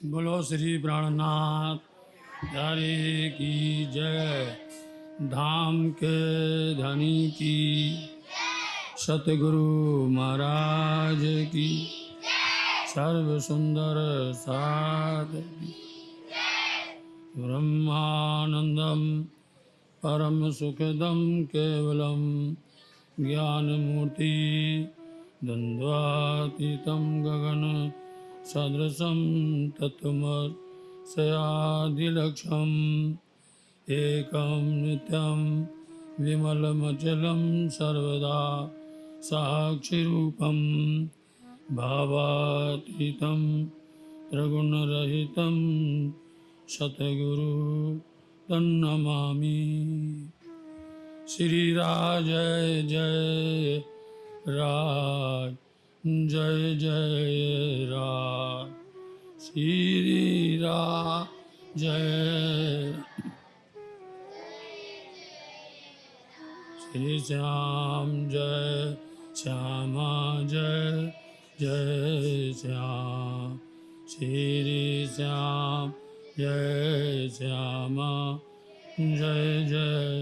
बोलो श्री प्राणनाथ प्यारे की जय। धाम के धनी की सतगुरु महाराज की सर्व सुंदर साध की ब्रह्मानंदम परम सुखदम केवलम ज्ञानमूर्ति द्वंद्वातीतं गगन सदृशं तत्त्वमस्यादिलक्ष्यम् एकं नित्यं विमलमचलं सर्वदा साक्षिरूपं भावातीतं त्रिगुणरहितं सतगुरु तन्नमामि। श्री राज जय जय राज जय जय राज श्री राज जय श्री श्याम जय श्यामा जय जय श्याम श्री श्याम जय श्यामा जय जय।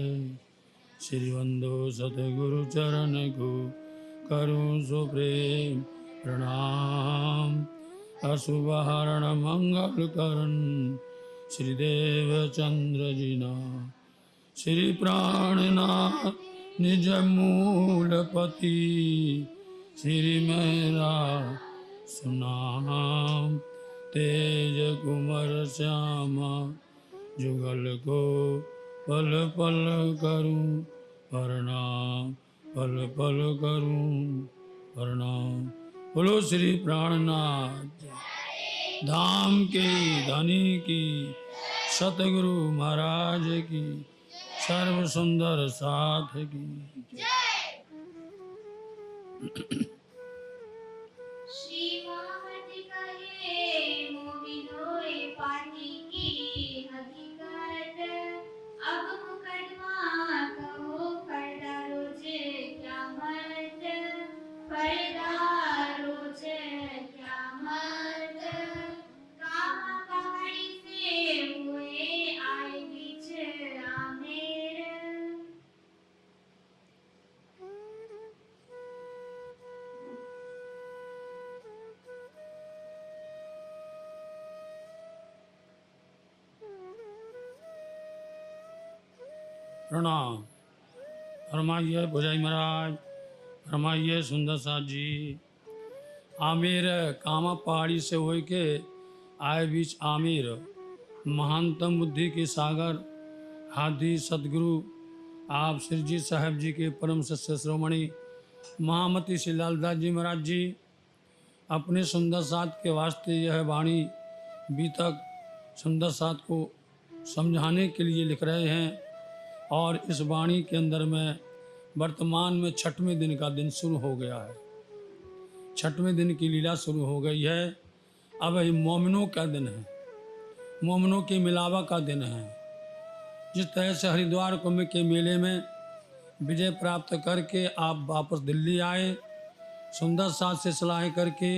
श्री वंदो सतगुरु चरण को करूं सुप्रेम प्रणाम। अशुभहरण मंगल करण श्रीदेव चंद्र जीना श्री प्राणनाथ निज मूलपति श्री मेरा सुनाम तेज कुमार श्यामा जुगल को पल पल करूं प्रणाम पल पल करूं प्रणाम। बोलो श्री प्राणनाथ धाम के धनी की सतगुरु महाराज की सर्व सुंदर साथ की। श्री महामति कहे मोमिनोए पानी की हकीकत अब मुकदमा कहो पर्दा रोजे क़यामत पर्दा रोजे क़यामत काम पहाड़ी से हुए आए बीच आमेर। प्रणाम। फरमाइए भुजाई महाराज, फरमाइए सुंदर साथ जी। आमिर कामा पहाड़ी से हो के आए बीच आमिर महानतम बुद्धि के सागर हादी सतगुरु आप श्री जी साहब जी के परम सत्य श्रोमणी महामती श्री लालदास जी महाराज जी अपने सुंदर साथ के वास्ते यह वाणी बीतक सुंदर साथ को समझाने के लिए लिख रहे हैं। और इस वाणी के अंदर में वर्तमान में छठवें दिन का दिन शुरू हो गया है। छठवें दिन की लीला शुरू हो गई है। अब ये मोमिनों का दिन है, मोमिनों के मिलावा का दिन है। जिस तरह से हरिद्वार कुंभ के मेले में विजय प्राप्त करके आप वापस दिल्ली आए, सुंदर साथ से सलाह करके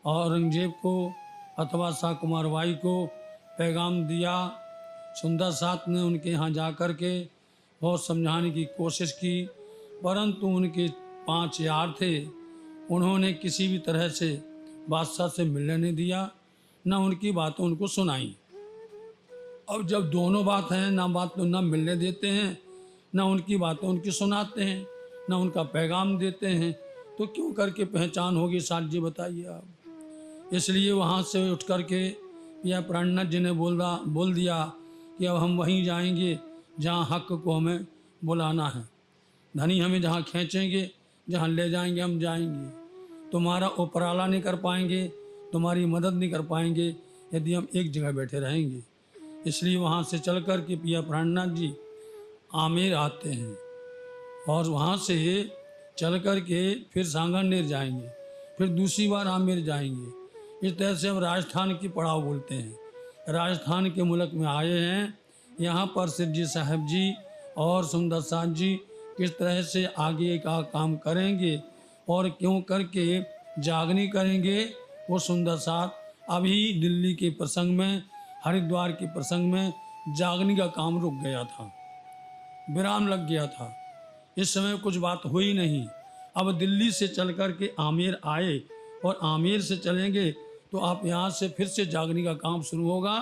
औरंगजेब को अथवा शाह कुमार बाई को पैगाम दिया। सुंदर साथ ने उनके यहाँ जा कर के बहुत समझाने की कोशिश की, परंतु उनके 5 यार थे, उन्होंने किसी भी तरह से बादशाह से मिलने नहीं दिया, न उनकी बातें उनको सुनाई। अब जब दोनों बात हैं, ना बात तो न मिलने देते हैं, न उनकी बातें उनकी सुनाते हैं, न उनका पैगाम देते हैं, तो क्यों करके पहचान होगी साथ जी बताइए आप। इसलिए वहाँ से उठ कर के या प्राणनाथ जी ने बोल दिया कि अब हम वहीं जाएंगे जहाँ हक को हमें बुलाना है। धनी हमें जहाँ खींचेंगे, जहाँ ले जाएंगे हम जाएंगे। तुम्हारा उपराला नहीं कर पाएंगे, तुम्हारी मदद नहीं कर पाएंगे यदि हम एक जगह बैठे रहेंगे। इसलिए वहाँ से चल कर के पिया प्राणनाथ जी आमेर आते हैं और वहाँ से चल कर के फिर सांगरनेर जाएंगे, फिर दूसरी बार आमेर जाएंगे। इस तरह से हम राजस्थान की पड़ाव बोलते हैं। राजस्थान के मुल्क में आए हैं। यहाँ पर सिद्ध जी साहब जी और सुंदर साथ जी किस तरह से आगे का काम करेंगे और क्यों करके जागनी करेंगे, वो सुंदर साथ अभी दिल्ली के प्रसंग में, हरिद्वार के प्रसंग में जागने का काम रुक गया था, विराम लग गया था। इस समय कुछ बात हुई नहीं। अब दिल्ली से चल कर के आमेर आए और आमेर से चलेंगे तो आप यहाँ से फिर से जागने का काम शुरू होगा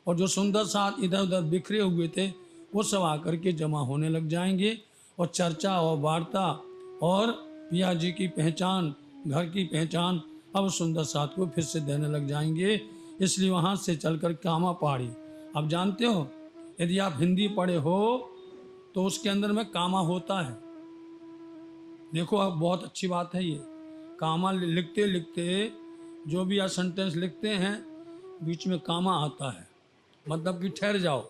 और जो सुंदर साथ इधर उधर बिखरे हुए थे वो सब आकर के जमा होने लग जाएंगे और चर्चा और वार्ता और पिया जी की पहचान, घर की पहचान अब सुंदर साथ को फिर से देने लग जाएंगे। इसलिए वहाँ से चलकर कामा पहाड़ी, अब जानते हो यदि आप हिंदी पढ़े हो तो उसके अंदर में कामा होता है। देखो अब बहुत अच्छी बात है ये, कामा लिखते लिखते जो भी आप सेंटेंस लिखते हैं बीच में कामा आता है, मतलब कि ठहर जाओ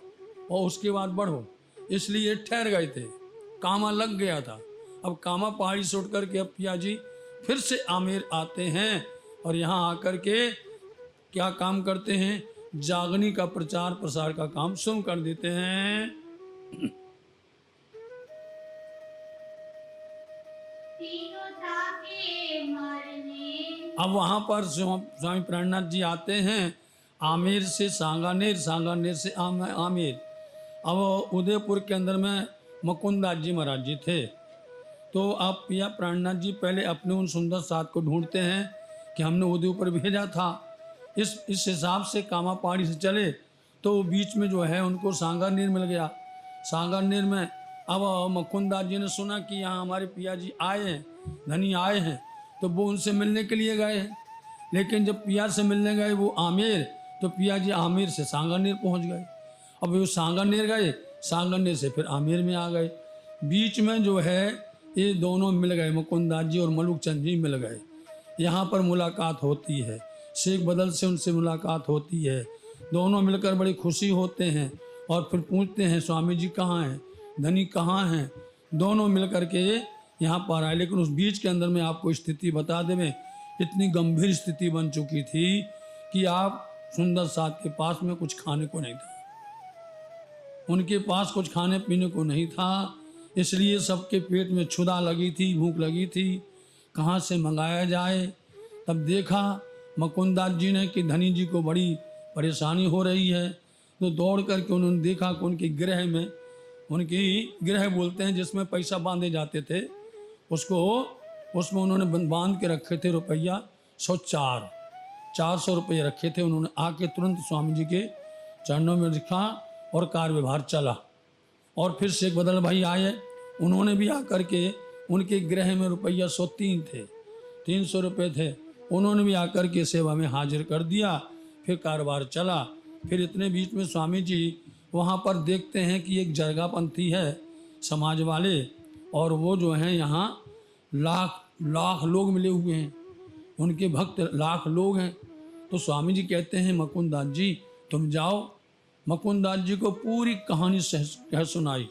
और उसके बाद बढ़ो। इसलिए ठहर गए थे, कामा लग गया था। अब कामा पहाड़ी से उठ करके अब पिया जी फिर से आमेर आते हैं और यहाँ आकर के क्या काम करते हैं, जागनी का प्रचार प्रसार का काम शुरू कर देते हैं। तीनों ताके मारने। अब वहाँ पर स्वामी प्राणनाथ जी आते हैं आमेर से सांगानेर, सांगानेर से आमेर। अब उदयपुर के अंदर में मुकुंदास जी महाराज जी थे। तो आप पिया प्राणनाथ जी पहले अपने उन सुंदर साथ को ढूंढते हैं कि हमने उदयपुर भेजा था। इस हिसाब से कामा पहाड़ी से चले तो बीच में जो है उनको सांगानेर मिल गया। सांगानेर में अब मुकुंदास जी ने सुना कि यहाँ हमारे पिया जी आए हैं, धनी आए हैं, तो वो उनसे मिलने के लिए गए। लेकिन जब पिया से मिलने गए वो आमेर, तो पिया जी आमेर से सांगानेर पहुँच गए। अब वो सांगानेर गए, सांगानेर से फिर आमेर में आ गए। बीच में जो है ये दोनों मिल गए, मुकुंदास जी और मलुक चंद जी मिल गए। यहाँ पर मुलाकात होती है, शेख बदल से उनसे मुलाकात होती है। दोनों मिलकर बड़ी खुशी होते हैं और फिर पूछते हैं स्वामी जी कहाँ हैं, धनी कहाँ हैं। दोनों मिलकर के यहाँ पर आए। लेकिन उस बीच के अंदर में आपको स्थिति बता दें, इतनी गंभीर स्थिति बन चुकी थी कि आप सुंदर साथ के पास में कुछ खाने को नहीं था, उनके पास कुछ खाने पीने को नहीं था। इसलिए सबके पेट में क्षुधा लगी थी, भूख लगी थी, कहाँ से मंगाया जाए। तब देखा मुकुंदास जी ने कि धनी जी को बड़ी परेशानी हो रही है। तो दौड़ करके उन्होंने देखा कि उनके गृह में, उनकी गृह बोलते हैं जिसमें पैसा बांधे जाते थे, उसमें उन्होंने बांध के रखे थे रुपया 400 रुपये रखे थे। उन्होंने आके तुरंत स्वामी जी के चरणों में रखा और कार व्यवहार चला। और फिर शेख बदल भाई आए, उन्होंने भी आकर के उनके गृह में रुपया 103 थे, 300 रुपये थे, उन्होंने भी आकर के सेवा में हाजिर कर दिया। फिर कारोबार चला। फिर इतने बीच में स्वामी जी वहाँ पर देखते हैं कि एक जरगापंथी है समाज वाले, और वो जो हैं यहाँ लाख लोग मिले हुए हैं, उनके भक्त लाख लोग हैं। तो स्वामी जी कहते हैं मुकुंदास जी तुम जाओ। मुकुंदास जी को पूरी कहानी कह सुनाई,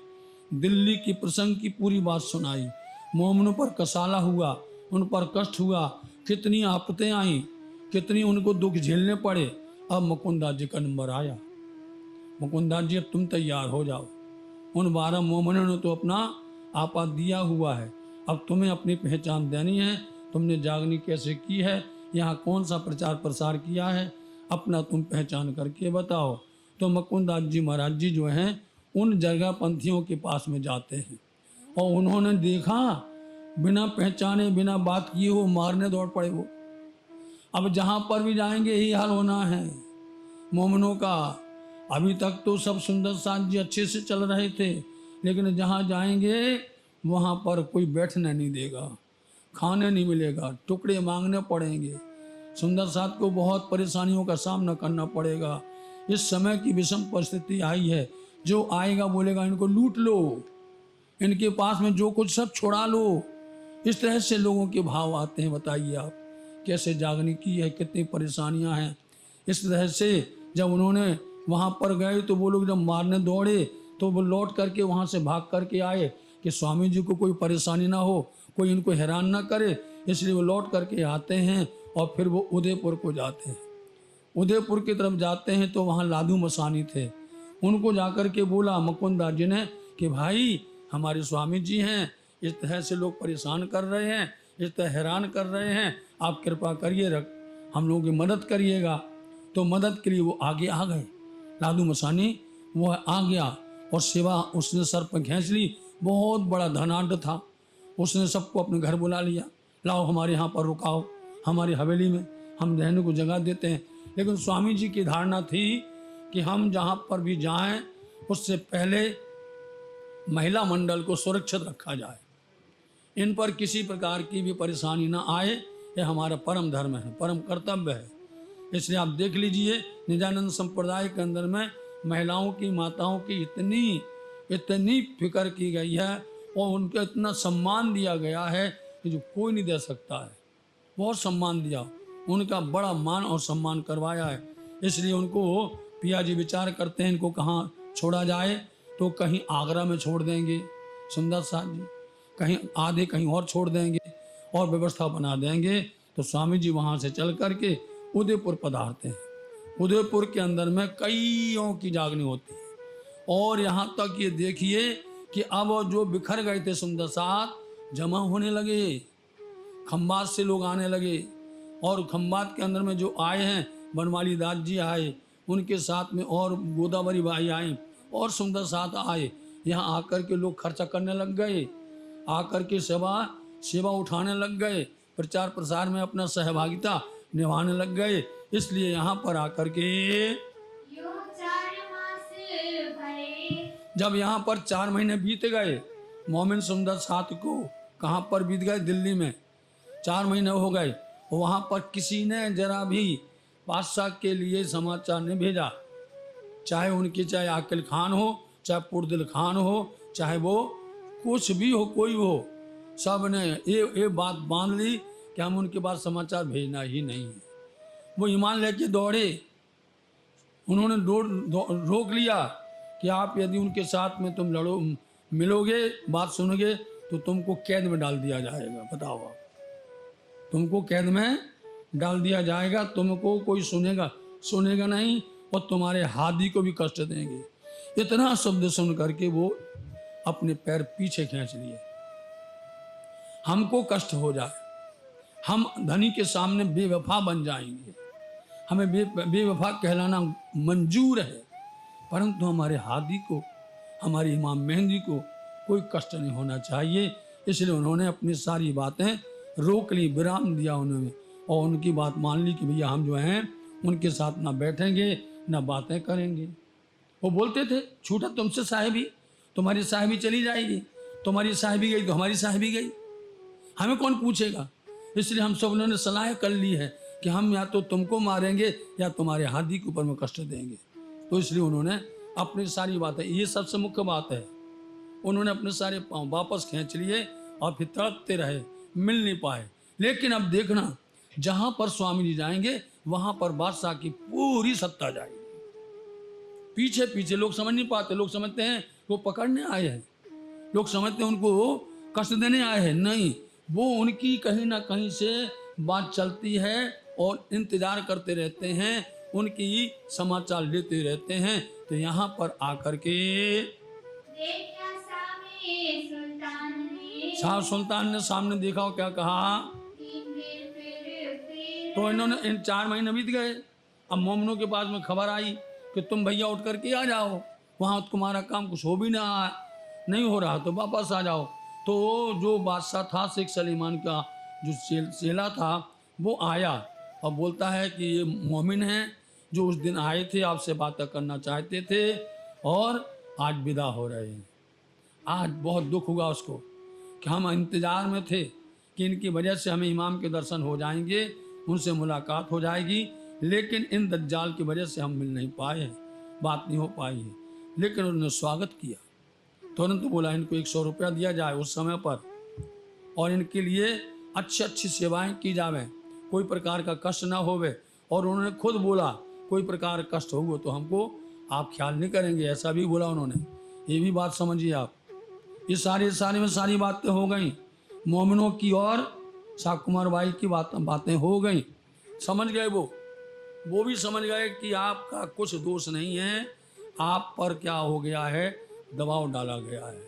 दिल्ली की प्रसंग की पूरी बात सुनाई। मोमनों पर कसाला हुआ, उन पर कष्ट हुआ, कितनी आफतें आई, कितनी उनको दुख झेलने पड़े। अब मुकुंदास जी का नंबर आया। मुकुंदास जी अब तुम तैयार हो जाओ, उन 12 मोमनों ने तो अपना आपा दिया हुआ है, अब तुम्हें अपनी पहचान देनी है। तुमने जागनी कैसे की है, यहाँ कौन सा प्रचार प्रसार किया है, अपना तुम पहचान करके बताओ। तो मुकुंदास जी महाराज जी जो हैं उन जरगापंथियों के पास में जाते हैं और उन्होंने देखा बिना पहचाने बिना बात किए वो मारने दौड़ पड़े। वो अब जहाँ पर भी जाएंगे यही हाल होना है मोमनों का। अभी तक तो सब सुंदर साथ जी अच्छे से चल रहे थे, लेकिन जहाँ जाएंगे वहाँ पर कोई बैठने नहीं देगा, खाने नहीं मिलेगा, टुकड़े मांगने पड़ेंगे। सुंदर साथ को बहुत परेशानियों का सामना करना पड़ेगा। इस समय की विषम परिस्थिति आई है, जो आएगा बोलेगा इनको लूट लो, इनके पास में जो कुछ सब छुड़ा लो। इस तरह से लोगों के भाव आते हैं। बताइए आप कैसे जागनी की है, कितनी परेशानियां हैं। इस तरह से जब उन्होंने वहाँ पर गए तो वो लोग जब मारने दौड़े तो वो लौट करके वहाँ से भाग करके आए कि स्वामी जी को कोई परेशानी ना हो, कोई इनको हैरान ना करे। इसलिए वो लौट करके आते हैं और फिर वो उदयपुर को जाते हैं। उदयपुर की तरफ जाते हैं तो वहाँ लादू मसानी थे, उनको जाकर के बोला मुकुंदास जी ने कि भाई हमारे स्वामी जी हैं, इस तरह से लोग परेशान कर रहे हैं, इस तरह हैरान कर रहे हैं, आप कृपा करिए हम लोगों की मदद करिएगा। तो मदद के लिए वो आगे आ गए। लादू मसानी वो आ गया और सेवा उसने सर पर खींच ली। बहुत बड़ा धनाढ़ था। उसने सबको अपने घर बुला लिया, लाओ हमारे यहाँ पर रुकाओ, हमारी हवेली में हम रहने को जगह देते हैं। लेकिन स्वामी जी की धारणा थी कि हम जहाँ पर भी जाएं उससे पहले महिला मंडल को सुरक्षित रखा जाए, इन पर किसी प्रकार की भी परेशानी ना आए। यह हमारा परम धर्म है, परम कर्तव्य है। इसलिए आप देख लीजिए निजानंद संप्रदाय के अंदर में महिलाओं की, माताओं की इतनी फिक्र की गई है और उनको इतना सम्मान दिया गया है कि जो कोई नहीं दे सकता है। बहुत सम्मान दिया, उनका बड़ा मान और सम्मान करवाया है। इसलिए उनको पिया जी विचार करते हैं इनको कहाँ छोड़ा जाए, तो कहीं आगरा में छोड़ देंगे सुंदर साथ जी, कहीं आधे कहीं और छोड़ देंगे और व्यवस्था बना देंगे। तो स्वामी जी वहाँ से चल करके उदयपुर पधारते हैं। उदयपुर के अंदर में कईयों की जागनी होती है और यहाँ तक ये देखिए कि अब जो बिखर गए थे सुंदर साथ जमा होने लगे, खंबात से लोग आने लगे और खंबात के अंदर में जो आए हैं बनवाली दास जी आए, उनके साथ में और गोदावरी भाई आए और सुंदर साथ आए। यहाँ आकर के लोग खर्चा करने लग गए, आकर के सेवा उठाने लग गए, प्रचार प्रसार में अपना सहभागिता निभाने लग गए। इसलिए यहाँ पर आकर के यूं 4 मास भरे, जब यहाँ पर 4 महीने बीत गए, मोमिन सुंदर साथ को कहाँ पर बीत गए, दिल्ली में 4 महीने हो गए। वहाँ पर किसी ने जरा भी बादशाह के लिए समाचार नहीं भेजा, चाहे आकिल खान हो, चाहे पुरदिल खान हो, चाहे वो कुछ भी हो, कोई हो, सब ने ये बात बांध ली कि हम उनके पास समाचार भेजना ही नहीं है। वो ईमान लेके दौड़े, उन्होंने रोक लिया कि आप यदि उनके साथ में तुम मिलोगे, बात सुनोगे तो तुमको कैद में डाल दिया जाएगा। बताओ आप, तुमको कैद में डाल दिया जाएगा, तुमको कोई सुनेगा नहीं और तुम्हारे हादी को भी कष्ट देंगे। इतना शब्द सुन करके वो अपने पैर पीछे खींच लिए। हमको कष्ट हो जाए, हम धनी के सामने बेवफा बन जाएंगे, हमें बेवफा कहलाना मंजूर है, परंतु हमारे हादी को, हमारी इमाम मेहंदी को कोई कष्ट नहीं होना चाहिए। इसलिए उन्होंने अपनी सारी बातें रोक ली, विराम दिया उन्होंने और उनकी बात मान ली कि भैया हम जो हैं उनके साथ ना बैठेंगे ना बातें करेंगे। वो बोलते थे छूटा तुमसे साहिबी, तुम्हारी साहिबी चली जाएगी, तुम्हारी साहिबी गई तो हमारी साहिबी गई, हमें कौन पूछेगा। इसलिए हम सब ने सलाह कर ली है कि हम या तो तुमको मारेंगे या तुम्हारे हादी के ऊपर में कष्ट देंगे। तो इसलिए उन्होंने अपनी सारी बातें, ये सबसे मुख्य बात है, उन्होंने अपने सारे पाँव वापस खींच लिए और फिर तड़पते रहे, मिल नहीं पाए। लेकिन अब देखना, जहाँ पर स्वामी जी जाएंगे वहाँ पर बादशाह की पूरी सत्ता जाएगी। पीछे पीछे लोग समझ नहीं पाते, लोग समझते हैं वो पकड़ने आए हैं, लोग समझते हैं उनको कष्ट देने आए हैं। नहीं, वो उनकी कहीं ना कहीं से बात चलती है और इंतजार करते रहते हैं, उनकी समाचार लेते रहते हैं। तो यहाँ पर आकर के देखा सामे सुल्तान ने, शाह सुल्तान ने सामने देखा और क्या कहा, 3 दिन फिर तो इन्होंने इन 4 महीने बीत गए। अब मोमनों के पास में खबर आई कि तुम भैया उठ करके आ जाओ, वहाँ तुम्हारा काम कुछ हो भी नहीं हो रहा तो वापस आ जाओ। तो जो बादशाह था शेख सलीमान का जो चेला था वो आया और बोलता है कि ये मोमिन हैं जो उस दिन आए थे, आपसे बातें करना चाहते थे और आज विदा हो रहे हैं। आज बहुत दुख हुआ उसको कि हम इंतज़ार में थे कि इनकी वजह से हमें इमाम के दर्शन हो जाएंगे, उनसे मुलाकात हो जाएगी, लेकिन इन दज्जाल की वजह से हम मिल नहीं पाए हैं, बात नहीं हो पाई है। लेकिन उन्होंने स्वागत किया, तुरंत बोला इनको 100 रुपया दिया जाए उस समय पर और इनके लिए अच्छी अच्छी सेवाएं की जावे, कोई प्रकार का कष्ट ना होवे। और उन्होंने खुद बोला कोई प्रकार का कष्ट होगा तो हमको आप ख्याल नहीं करेंगे, ऐसा भी बोला उन्होंने। ये भी बात समझिए आप। ये सारी में सारी बातें हो गई मोमिनों की और शाह कुमार बाई की बातें हो गई। समझ गए वो भी समझ गए कि आपका कुछ दोष नहीं है, आप पर क्या हो गया है, दबाव डाला गया है,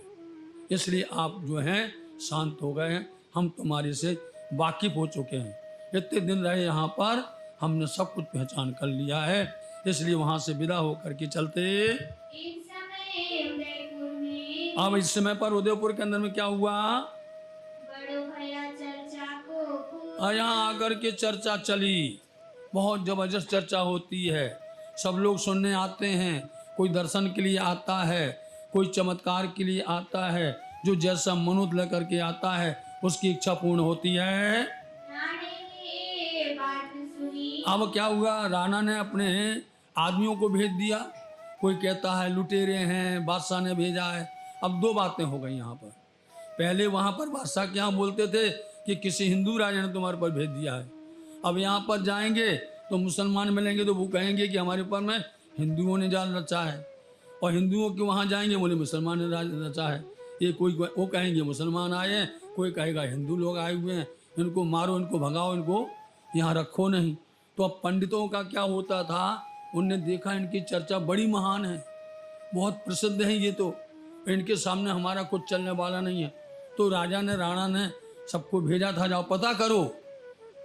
इसलिए आप जो हैं शांत हो गए हैं, हम तुम्हारे से वाकिफ हो चुके हैं। इतने दिन रहे यहाँ पर, हमने सब कुछ पहचान कर लिया है, इसलिए वहां से विदा होकर के चलते। इस समय उदयपुर में अब इस समय पर उदयपुर के अंदर में क्या हुआ, बड़ो भया चर्चा को खूब यहाँ आकर के चर्चा चली, बहुत जबरदस्त चर्चा होती है, सब लोग सुनने आते हैं, कोई दर्शन के लिए आता है, कोई चमत्कार के लिए आता है, जो जैसा मनोत लेकर के आता है उसकी इच्छा पूर्ण होती है। रानी ने बात सुनी अब क्या हुआ, राणा ने अपने आदमियों को भेज दिया, कोई कहता है लुटेरे हैं, बादशाह ने भेजा है। अब दो बातें हो गई यहाँ पर, पहले वहाँ पर बादशाह क्या बोलते थे कि किसी हिंदू राजा ने तुम्हारे पर भेज दिया है, अब यहाँ पर जाएंगे तो मुसलमान मिलेंगे तो वो कहेंगे कि हमारे ऊपर में हिंदुओं ने जाल रचा है, और हिंदुओं के वहाँ जाएंगे बोले मुसलमान ने राज रचा है। ये कोई वो कहेंगे मुसलमान आए हैं, कोई कहेगा हिंदू लोग आए हुए हैं, इनको मारो, इनको भगाओ, इनको यहाँ रखो नहीं। तो अब पंडितों का क्या होता था, उनने देखा इनकी चर्चा बड़ी महान है, बहुत प्रसिद्ध है ये, तो इनके सामने हमारा कुछ चलने वाला नहीं है। तो राजा ने, राणा ने सबको भेजा था, जाओ पता करो,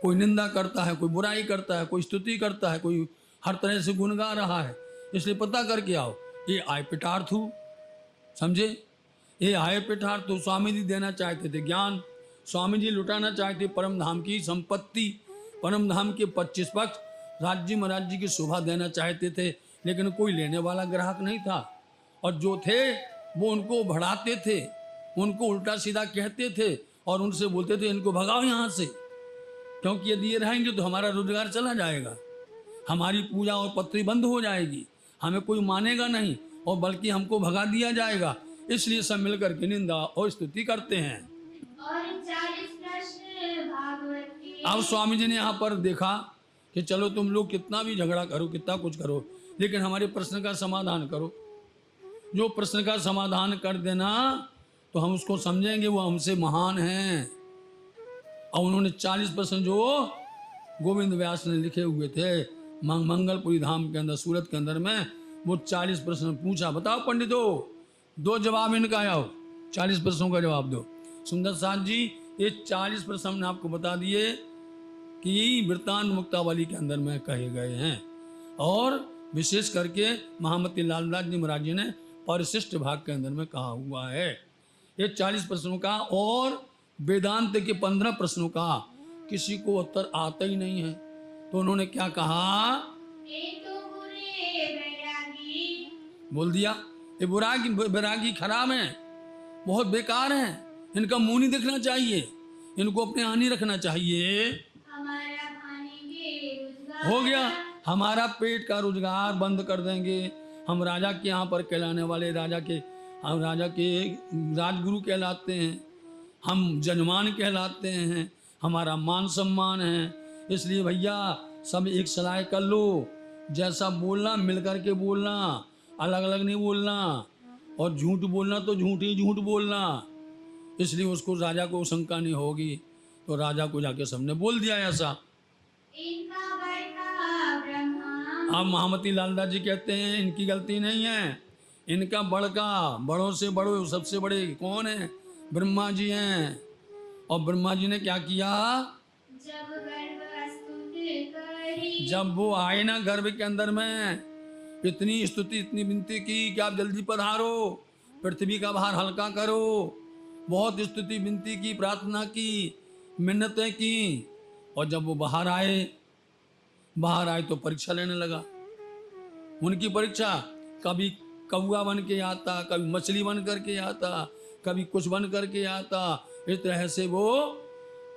कोई निंदा करता है, कोई बुराई करता है, कोई स्तुति करता है, कोई हर तरह से गुण गा रहा है, इसलिए पता करके आओ। ये आय पिटार्थू, समझे, ये आय पिटार्थू स्वामी जी देना चाहते थे ज्ञान, स्वामी जी लुटाना चाहते परम धाम की संपत्ति, परम धाम के 25 पक्ष राज्य महाराज की शोभा देना चाहते थे, लेकिन कोई लेने वाला ग्राहक नहीं था, और जो थे वो उनको बढ़ाते थे, उनको उल्टा सीधा कहते थे और उनसे बोलते थे इनको भगाओ यहाँ से, क्योंकि यदि ये रहेंगे तो हमारा रोजगार चला जाएगा, हमारी पूजा और पत्री बंद हो जाएगी, हमें कोई मानेगा नहीं, और बल्कि हमको भगा दिया जाएगा। इसलिए सब मिलकर के निंदा और स्तुति करते हैं। और 40 प्रश्न भागवत के अब स्वामी जी ने यहाँ पर देखा कि चलो तुम लोग कितना भी झगड़ा करो, कितना कुछ करो, लेकिन हमारे प्रश्न का समाधान करो। जो प्रश्न का समाधान कर देना तो हम उसको समझेंगे वो हमसे महान हैं। और उन्होंने 40 प्रश्न जो गोविंद व्यास ने लिखे हुए थे मंगलपुरी धाम के अंदर, सूरत के अंदर में, वो 40 प्रश्न पूछा। बताओ पंडितों, दो जवाब इनका आओ, 40 प्रश्नों का जवाब दो। सुंदर साथ जी, ये 40 प्रश्न हमने आपको बता दिए कि वृत्तांत मुक्तावली के अंदर में कहे गए हैं, और विशेष करके महामती लालदास जी महाराज जी ने परिशिष्ट भाग के अंदर में कहा हुआ है। ये 40 प्रश्नों का और वेदांत के 15 प्रश्नों का किसी को उत्तर आता ही नहीं है, तो उन्होंने क्या कहा, ये तो बुरे बैरागी बोल दिया ये बैरागी खराब हैं, बहुत बेकार हैं, इनका मुंह नहीं दिखना चाहिए, इनको अपने आनी रखना चाहिए। हमारा खाने के रोजगार हो गया, हमारा पेट का रोजगार बंद कर देंगे, हम राजा के यहाँ पर कहलाने वाले, हम राजा के राजगुरु कहलाते हैं, हम जजमान कहलाते हैं, हमारा मान सम्मान है, इसलिए भैया सब एक सलाह कर लो, जैसा बोलना मिल करके बोलना, अलग अलग नहीं बोलना, और झूठ बोलना तो झूठ ही झूठ बोलना। इसलिए उसको राजा को शंका नहीं होगी, तो राजा को जाके सबने बोल दिया ऐसा। इनका बड़का ब्रह्मा अब महामती लालदास जी कहते हैं इनकी गलती नहीं है, इनका बड़ों से बड़ो सबसे बड़े कौन है, ब्रह्मा जी हैं। और ब्रह्मा जी ने क्या किया, जब गर्भ स्तुति करी जब वो आए ना गर्भ के अंदर में, इतनी स्तुति इतनी विनती की कि आप जल्दी पधारो, पृथ्वी का भार हल्का करो, बहुत स्तुति विनती की, प्रार्थना की, मिन्नतें की। और जब वो बाहर आए तो परीक्षा लेने लगा। उनकी परीक्षा, कभी कौवा बन के आता, कभी मछली बन करके आता, कभी कुछ बन करके आता, इस तरह से वो,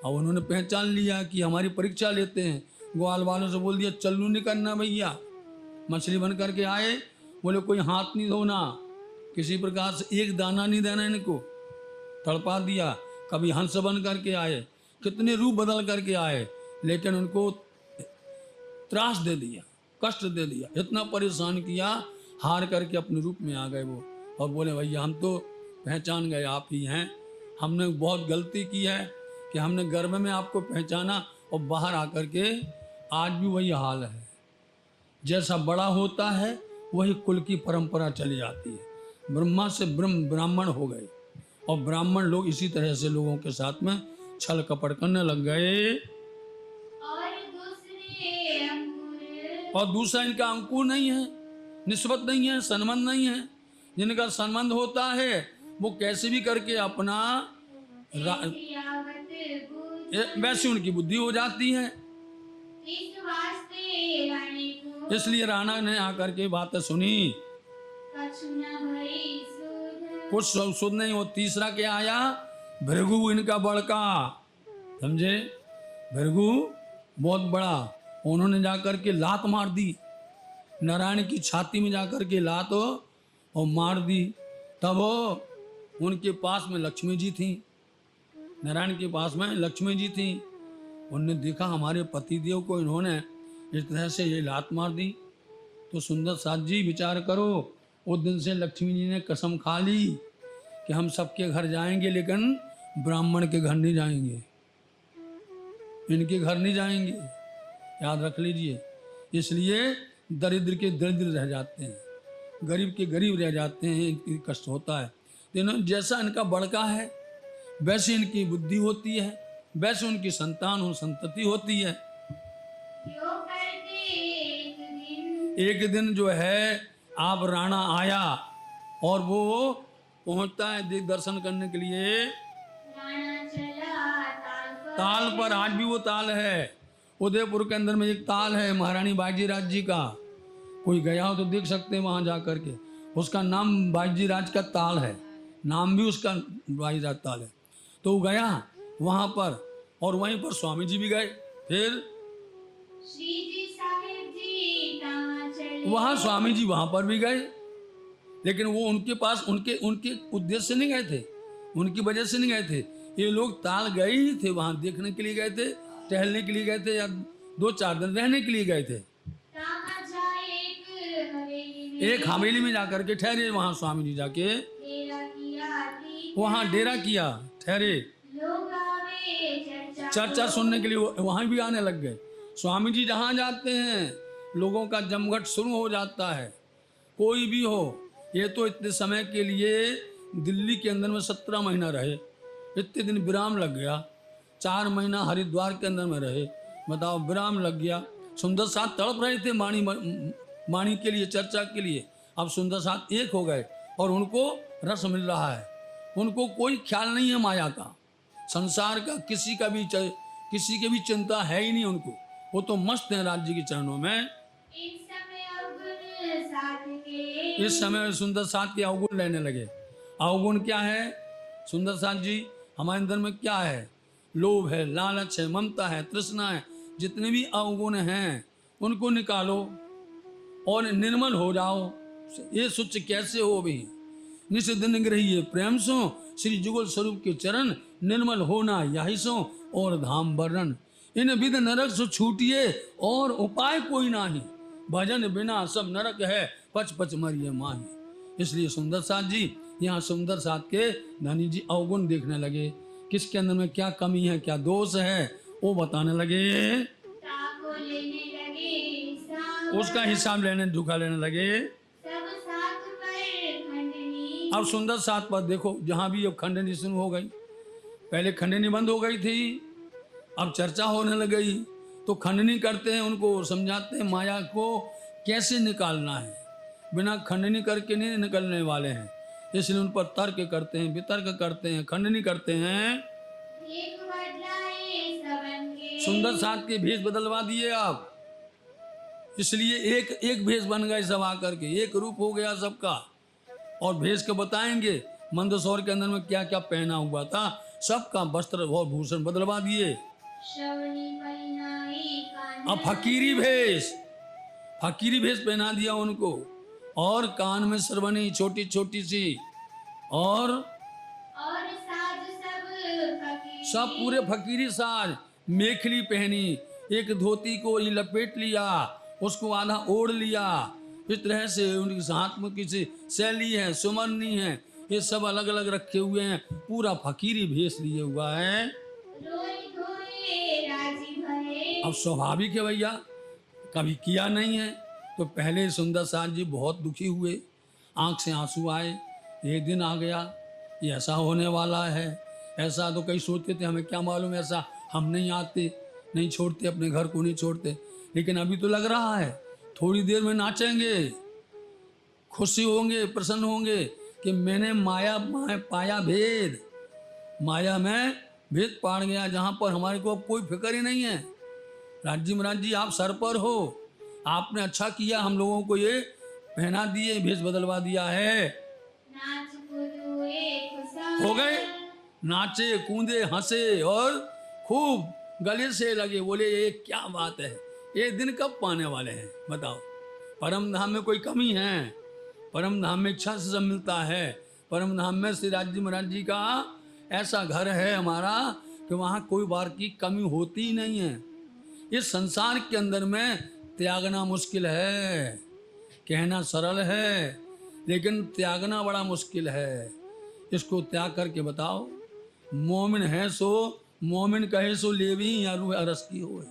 और उन्होंने पहचान लिया कि हमारी परीक्षा लेते हैं। ग्वाल वालों से बोल दिया चल्लू नहीं करना भैया, मछली बन करके आए, बोले कोई हाथ नहीं धोना, किसी प्रकार से एक दाना नहीं देना इनको, तड़पा दिया। कभी हंस बन करके आए, कितने रूप बदल करके आए, लेकिन उनको त्रास दे दिया, कष्ट दे दिया, इतना परेशान किया, हार करके अपने रूप में आ गए वो, और बोले भैया हम तो पहचान गए आप ही हैं, हमने बहुत गलती की है कि हमने गर्भ में आपको पहचाना और बाहर आकर के आज भी वही हाल है। जैसा बड़ा होता है वही कुल की परंपरा चली जाती है। ब्रह्मा से ब्राह्मण हो गए, और ब्राह्मण लोग इसी तरह से लोगों के साथ में छल कपट करने लग गए। और दूसरे और दूसरा इनका अंकुर नहीं है, निस्बत नहीं है, संबंध नहीं है। जिनका संबंध होता है वो कैसे भी करके अपना यावत बुद्धि वैसे उनकी बुद्धि हो जाती है। इस वास्ते रानी को इसलिए राणा ने आकर के बात सुनी, कछु न भई सुध कुछ सुध नहीं हो। तीसरा क्या आया, भृगु इनका बड़का, समझे, भृगु बहुत बड़ा। उन्होंने जाकर के लात मार दी नारायण की छाती में, जाकर के लात और मार दी। तब उनके पास में लक्ष्मी जी थी, नारायण के पास में लक्ष्मी जी थी। उन्होंने देखा हमारे पतिदेव को इन्होंने इस तरह से ये लात मार दी, तो सुंदर साथ जी विचार करो, उस दिन से लक्ष्मी जी ने कसम खा ली कि हम सबके घर जाएंगे लेकिन ब्राह्मण के घर नहीं जाएंगे, इनके घर नहीं जाएंगे, याद रख लीजिए। इसलिए दरिद्र के दरिद्र रह जाते हैं, गरीब के गरीब रह जाते हैं, इनकी कष्ट होता है। तो इन्होंने जैसा इनका बड़का है वैसे इनकी बुद्धि होती है, वैसे उनकी संतान और संतति होती है। यो करते एक दिन जो है आप राणा आया और वो पहुंचता है दर्शन करने के लिए राणा चला ताल पर। आज भी वो ताल है, उदयपुर के अंदर में एक ताल है महारानी बाजीराज जी का, कोई गया हो तो देख सकते हैं वहां जा करके। उसका नाम बाजीराज का ताल है, नाम भी उसका बाजीराज ताल है। तो वो गया वहां पर, और वहीं पर स्वामी जी भी गए। फिर श्री जी साहेब जी तावा चले वहां स्वामी जी वहां पर भी गए, लेकिन वो उनके पास उनके उनके उद्देश्य से नहीं गए थे, उनकी वजह से नहीं गए थे। ये लोग ताल गए ही थे, वहां देखने के लिए गए थे, टहलने के लिए गए थे, या 2-4 दिन रहने के लिए गए थे। तावा जाए एक हवेली में एक हवेली में जाकर के ठहरे, वहां स्वामी जी जाके डेरा किया थी वहां डेरा किया, ठहरे, लोग आवे चर्चा सुनने के लिए वहां भी आने लग गए। स्वामी जी जहां जाते हैं लोगों का जमघट शुरू हो जाता है, कोई भी हो। ये तो इतने समय के लिए दिल्ली के अंदर में 17 महीना रहे, इतने दिन विराम लग गया। 4 महीना हरिद्वार के अंदर में रहे, बताओ विराम लग गया। सुंदर साथ तड़प रहे थे वाणी के लिए, चर्चा के लिए। अब सुंदर साथ एक हो गए और उनको रस मिल रहा है, उनको कोई ख्याल नहीं है माया का, संसार का, किसी की भी चिंता है ही नहीं उनको। वो तो मस्त हैं राज्य के चरणों में। इस समय अवगुण साथ के इस समय सुंदर साथ के अवगुण लेने लगे। अवगुण क्या है सुंदर साथ जी, हमारे अंदर में क्या है? लोभ है, लालच है, ममता है, तृष्णा है। जितने भी अवगुण हैं उनको निकालो और निर्मल हो जाओ। ये सुच कैसे हो भी? निषिद्ध निग्रहिए प्रेम सो, श्री जुगल स्वरूप के चरण, निर्मल होना यही सो और धाम वर्णन। इन विध नरक सो छूटिए और उपाय कोई नाही, भजन बिना सब नरक है, पच पच मरिए माही। इसलिए सुंदर साथ जी, यहाँ सुंदर साथ के धनी जी अवगुण देखने लगे, किसके अंदर में क्या कमी है, क्या दोष है, वो बताने लगे। ताको लेने लगे सब उसका हिसाब लेने, धोखा लेने लगे। सब साथ पर खंडनी अब सुंदर साथ पर देखो, जहाँ भी अब खंडनी शुरू हो गई, पहले खंडनी बंद हो गई थी, अब चर्चा होने लग गई। तो खंडनी करते हैं, उनको समझाते हैं माया को कैसे निकालना है, बिना खंडनी करके नहीं निकलने वाले हैं। इसलिए उन पर तर्क करते हैं, वितर्क करते हैं, खंडनी करते हैं। एक बदलाए सबन के सुंदर साथ के भेष बदलवा दिए आप, इसलिए एक एक भेष बन गए सब आकर के, एक रूप हो गया सबका। और भेष के बताएंगे मंदसौर के अंदर में क्या क्या पहना हुआ था, सबका वस्त्र और भूषण बदलवा दिए। श्रवणी परिणाई कान अब फकीरी भेष पहना दिया उनको, और कान में श्रवणी छोटी छोटी सी, और साज सब पूरे फकीरी साज, मेखली पहनी, एक धोती को ही लपेट लिया, उसको आधा ओढ़ लिया। इस तरह से उनकी हाथ में किसी शैली है, सुमरनी है, ये सब अलग अलग रखे हुए हैं, पूरा फकीरी भेष लिए हुआ है। रोई धोए राजी भये अब स्वाभाविक है भैया, कभी किया नहीं है, तो पहले सुंदर साथ जी बहुत दुखी हुए, आंख से आंसू आए। ये दिन आ गया, ये ऐसा होने वाला है। ऐसा तो कई सोचते थे, हमें क्या मालूम ऐसा, हम नहीं आते, नहीं छोड़ते, अपने घर को नहीं छोड़ते, लेकिन अभी तो लग रहा है थोड़ी देर में नाचेंगे, खुशी होंगे, प्रसन्न होंगे कि मैंने पाया भेद, माया में भेद पाड़ गया, जहाँ पर हमारे को अब कोई फिक्र ही नहीं है। राज्य महाराज जी आप सर पर हो, आपने अच्छा किया, हम लोगों को ये पहना दिए, भेष बदलवा दिया है। नाच कूदो एक संग। हो गए, नाचे कूदे हंसे और खूब गले से लगे, बोले ये क्या बात है, ये दिन कब पाने वाले हैं बताओ। परम धाम में कोई कमी है? परम धाम में इच्छा से सब मिलता है। परम धाम में श्री राज्य महाराज जी का ऐसा घर है हमारा कि वहाँ कोई बार की कमी होती ही नहीं है। इस संसार के अंदर में त्यागना मुश्किल है, कहना सरल है, लेकिन त्यागना बड़ा मुश्किल है। इसको त्याग करके बताओ। मोमिन है सो मोमिन कहे सो लेवी या रूह अरस की होए।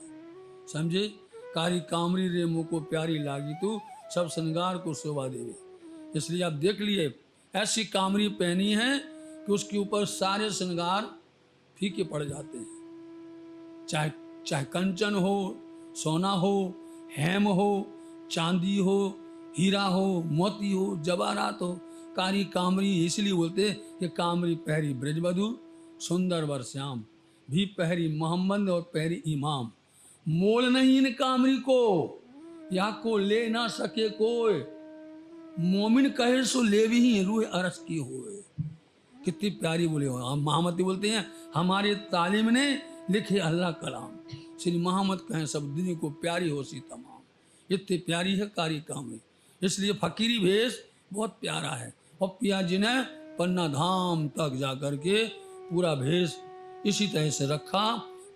समझे? कारी कामरी रे मुँह को प्यारी लागी तू, सब श्रृंगार को शोभा देवे। इसलिए आप देख लिए, ऐसी कामरी पहनी है कि उसके ऊपर सारे श्रृंगार फीके पड़ जाते हैं। चाहे कंचन हो, सोना हो, हेम हो, चांदी हो, हीरा हो, मोती हो, जवाहरात हो, कारी कामरी इसलिए बोलते कि कामरी पहरी ब्रजवधु, सुंदर वर श्याम, भी पहरी मोहम्मद और पहरी इमाम। मोल नहीं इन कामरी को, या को ले ना सके कोई। मोमिन कहे सो ले भी रूह अरस की होए। कितनी प्यारी बोले हो। हम महामती बोलते हैं हमारे तालीम ने लिखे अल्लाह कलाम, श्री मोहम्मद कहें सब दुनिया को प्यारी हो सी तमाम। इतनी प्यारी है कारी कामरी, इसलिए फकीरी भेष बहुत प्यारा है। और पिया जी ने पन्ना धाम तक जा कर के पूरा भेष इसी तरह से रखा।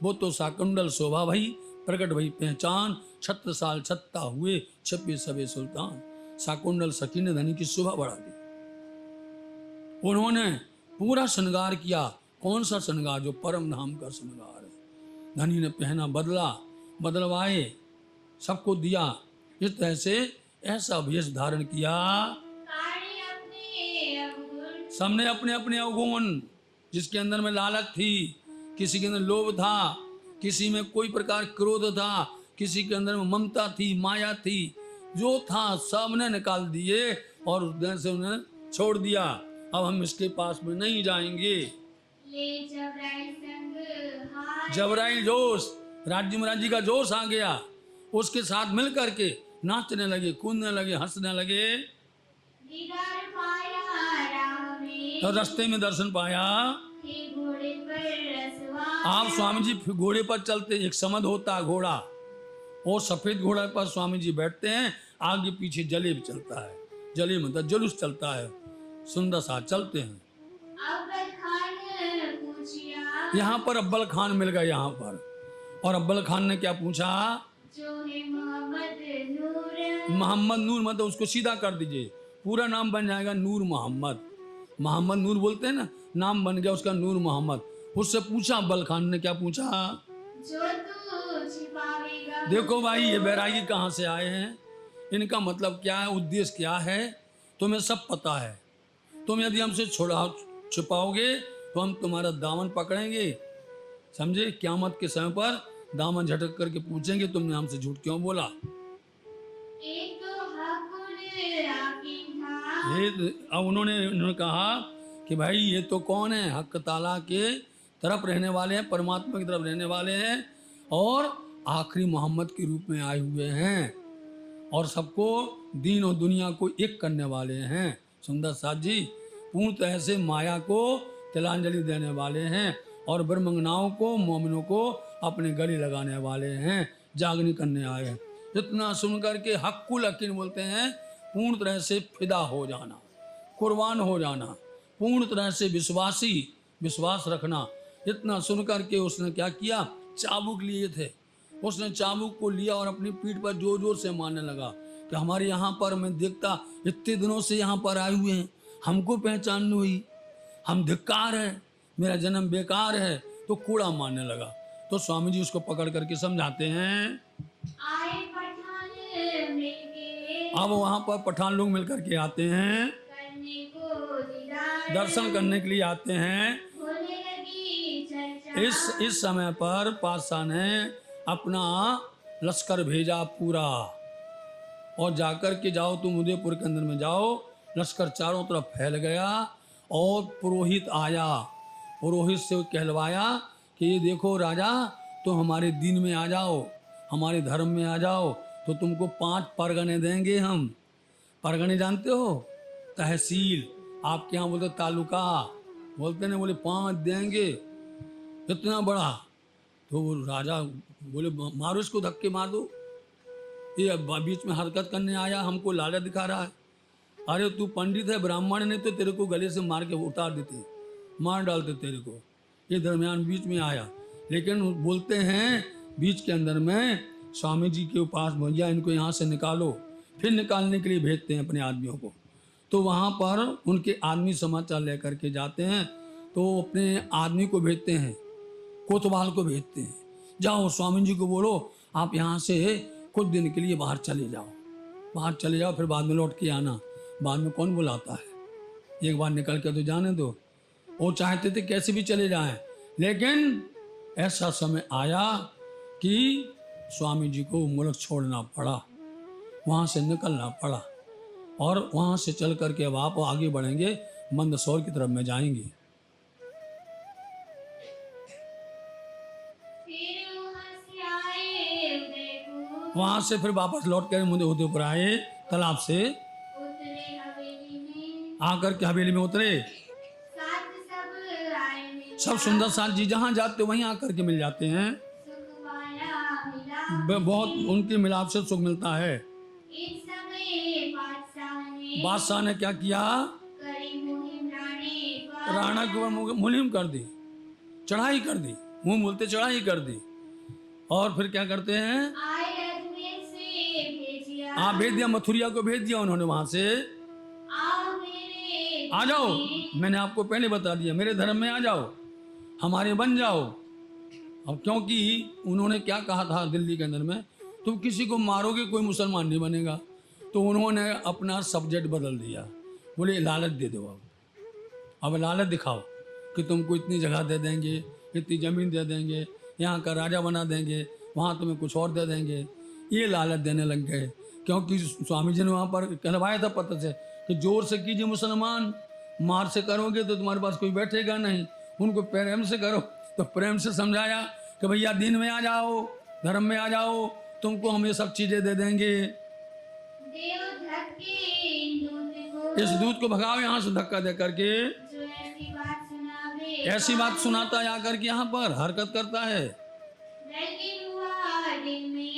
वो तो साकुंडल शोभा भई, प्रकट भई पहचान, 36 साल छत्ता हुए, 26 सबे सुल्तान। साकुंडल सखी ने धनी की शोभा बढ़ा दी। उन्होंने पूरा श्रृंगार किया। कौन सा श्रृंगार? जो परम धाम का श्रृंगार है। धनी ने पहना, बदलवाए, सबको दिया। इस तरह से ऐसा भेष धारण किया। सबने अपने अपने अवगुण, जिसके अंदर में लालच थी, किसी के अंदर लोभ था, किसी में कोई प्रकार क्रोध था, किसी के अंदर में ममता थी, माया थी, जो था सब ने निकाल दिए और उस दिन से उन्हें छोड़ दिया। अब हम इसके पास में नहीं जाएंगे। ले जबराइल संग हाय। जबराइल जोश, राज्य महाराज जी का जोश आ गया। उसके साथ मिल करके नाचने लगे, कूदने लगे, हंसने लगे। दीदार पाया राह में, और रास्ते में दर्शन पाया। हे घोड़े पर रसवार। आप स्वामी जी घोड़े पर चलते, एक समद होता घोड़ा, वो सफेद घोड़ा पर स्वामी जी बैठते हैं, आगे पीछे जलेब चलता है, जलेब मतलब जुलूस चलता है, सुंदर सा चलते हैं। अव्वल खान पूछिया, यहाँ पर अव्वल खान मिल गया यहाँ पर। और अव्वल खान ने क्या पूछा? जो है मोहम्मद नूर। मोहम्मद नूर मतलब उसको सीधा कर दीजिए, पूरा नाम बन जाएगा नूर मोहम्मद। मोहम्मद नूर बोलते हैं ना, नाम बन गया उसका नूर मोहम्मद। उससे पूछा अव्वल खान ने, क्या पूछा? जो तू छिपावेगा। देखो भाई ये बैरागी कहाँ से आए हैं, इनका मतलब क्या है, उद्देश्य क्या है, तुम्हें सब पता है। तुम यदि हमसे छुपाओगे तो हम तुम्हारा दामन पकड़ेंगे। समझे? क़यामत के समय पर दामन झटक करके पूछेंगे तुमने हमसे झूठ क्यों बोला। एक तो हकुल याकीन था। ये अब उन्होंने कहा कि भाई ये तो कौन है, हक ताला के तरफ रहने वाले हैं, परमात्मा की तरफ रहने वाले हैं, और आखिरी मोहम्मद के रूप में आए हुए हैं, और सबको दीन और दुनिया को एक करने वाले हैं। सुंदर साथ जी पूर्ण तरह से माया को तिलांजलि देने वाले हैं, और ब्रह्मंगनाओं को, मोमिनों को अपने गले लगाने वाले हैं, जागनी करने आए हैं। इतना सुन करके हक्कुल यकीन बोलते हैं, पूर्ण तरह से फिदा हो जाना, कुर्बान हो जाना, पूर्ण तरह से विश्वास रखना। इतना सुन करके उसने क्या किया? चाबुक लिए थे, उसने चाबुक को लिया और अपनी पीठ पर जोर जोर से मारने लगा कि हमारे यहाँ पर मैं देखता इतने दिनों से यहाँ पर आए हुए हैं, हमको पहचान नहीं हुई, हम धिक्कार है, मेरा जन्म बेकार है। तो कूड़ा मारने लगा। तो स्वामी जी उसको पकड़ करके समझाते हैं। आए पठान मिलके, अब वहाँ पर पठान लोग मिल करके आते हैं, करने को दीदार, दर्शन करने के लिए आते हैं। होने लगी चर्चा। इस समय पर पातशाह ने अपना लश्कर भेजा पूरा। और जाकर के जाओ, तुम उदयपुर के अंदर में जाओ। लश्कर चारों तरफ फैल गया और पुरोहित आया। पुरोहित से कहलवाया कि ये देखो राजा, तो हमारे दीन में आ जाओ, हमारे धर्म में आ जाओ, तो तुमको 5 परगने देंगे हम। परगने जानते हो? तहसील, आपके यहाँ बोलते तालुका, बोलते नहीं, बोले 5 देंगे। इतना बड़ा। तो वो राजा बोले मारो इसको, धक्के मार दो, ये बीच में हरकत करने आया, हमको लालच दिखा रहा है। अरे तू पंडित है, ब्राह्मण नहीं तो तेरे को गले से मार के उतार देते, मार डालते तेरे को। ये दरमियान बीच में आया, लेकिन बोलते हैं बीच के अंदर में स्वामी जी के पास, भैया इनको यहाँ से निकालो। फिर निकालने के लिए भेजते हैं अपने आदमियों को। तो वहाँ पर उनके आदमी समाचार लेकर के जाते हैं, तो अपने आदमी को भेजते हैं, कोतवाल को भेजते हैं, जाओ स्वामी जी को बोलो आप यहाँ से कुछ दिन के लिए बाहर चले जाओ, बाहर चले जाओ, फिर बाद में लौट के आना। बाद में कौन बुलाता है, एक बार निकल के तो जाने दो। वो चाहते थे कैसे भी चले जाएं, लेकिन ऐसा समय आया कि स्वामी जी को मुल्क छोड़ना पड़ा, वहाँ से निकलना पड़ा। और वहाँ से चल करके अब आप आगे बढ़ेंगे, मंदसौर की तरफ में जाएंगे। वहाँ से फिर वापस लौट कर मुझे उदयपुर आए, तालाब से आकर के हवेली में उतरे। सब सुंदर साथ जी जहाँ जाते वहीं आकर के मिल जाते हैं, बहुत उनके मिलाप से सुख मिलता है। बादशाह ने क्या किया, राणा के ऊपर मुहिम कर दी, चढ़ाई कर दी, मुंह बोलते चढ़ाई कर दी। और फिर क्या करते हैं, भेज दिया, मथुरिया को भेज दिया उन्होंने, वहां से आ जाओ, मैंने आपको पहले बता दिया, मेरे धर्म में आ जाओ, हमारे बन जाओ। अब क्योंकि उन्होंने क्या कहा था दिल्ली के अंदर में, तुम किसी को मारोगे कोई मुसलमान नहीं बनेगा। तो उन्होंने अपना सब्जेक्ट बदल दिया, बोले लालच दे दो, अब लालच दिखाओ कि तुमको इतनी जगह दे देंगे, इतनी ज़मीन दे देंगे, यहाँ का राजा बना देंगे, वहाँ तुम्हें कुछ और दे देंगे। ये लालच देने लग गए, क्योंकि स्वामी जी ने वहाँ पर कहलवाया था पत्र से कि जोर से कीजिए मुसलमान, मार से करोगे तो तुम्हारे पास कोई बैठेगा नहीं, उनको प्रेम से करो। तो प्रेम से समझाया कि भैया दीन में आ जाओ, धर्म में आ जाओ, तुमको हम ये सब चीज़ें दे देंगे। इस दूत को भगाओ यहाँ से धक्का दे करके, ऐसी बात सुनाता है आकर के यहाँ पर हरकत करता है।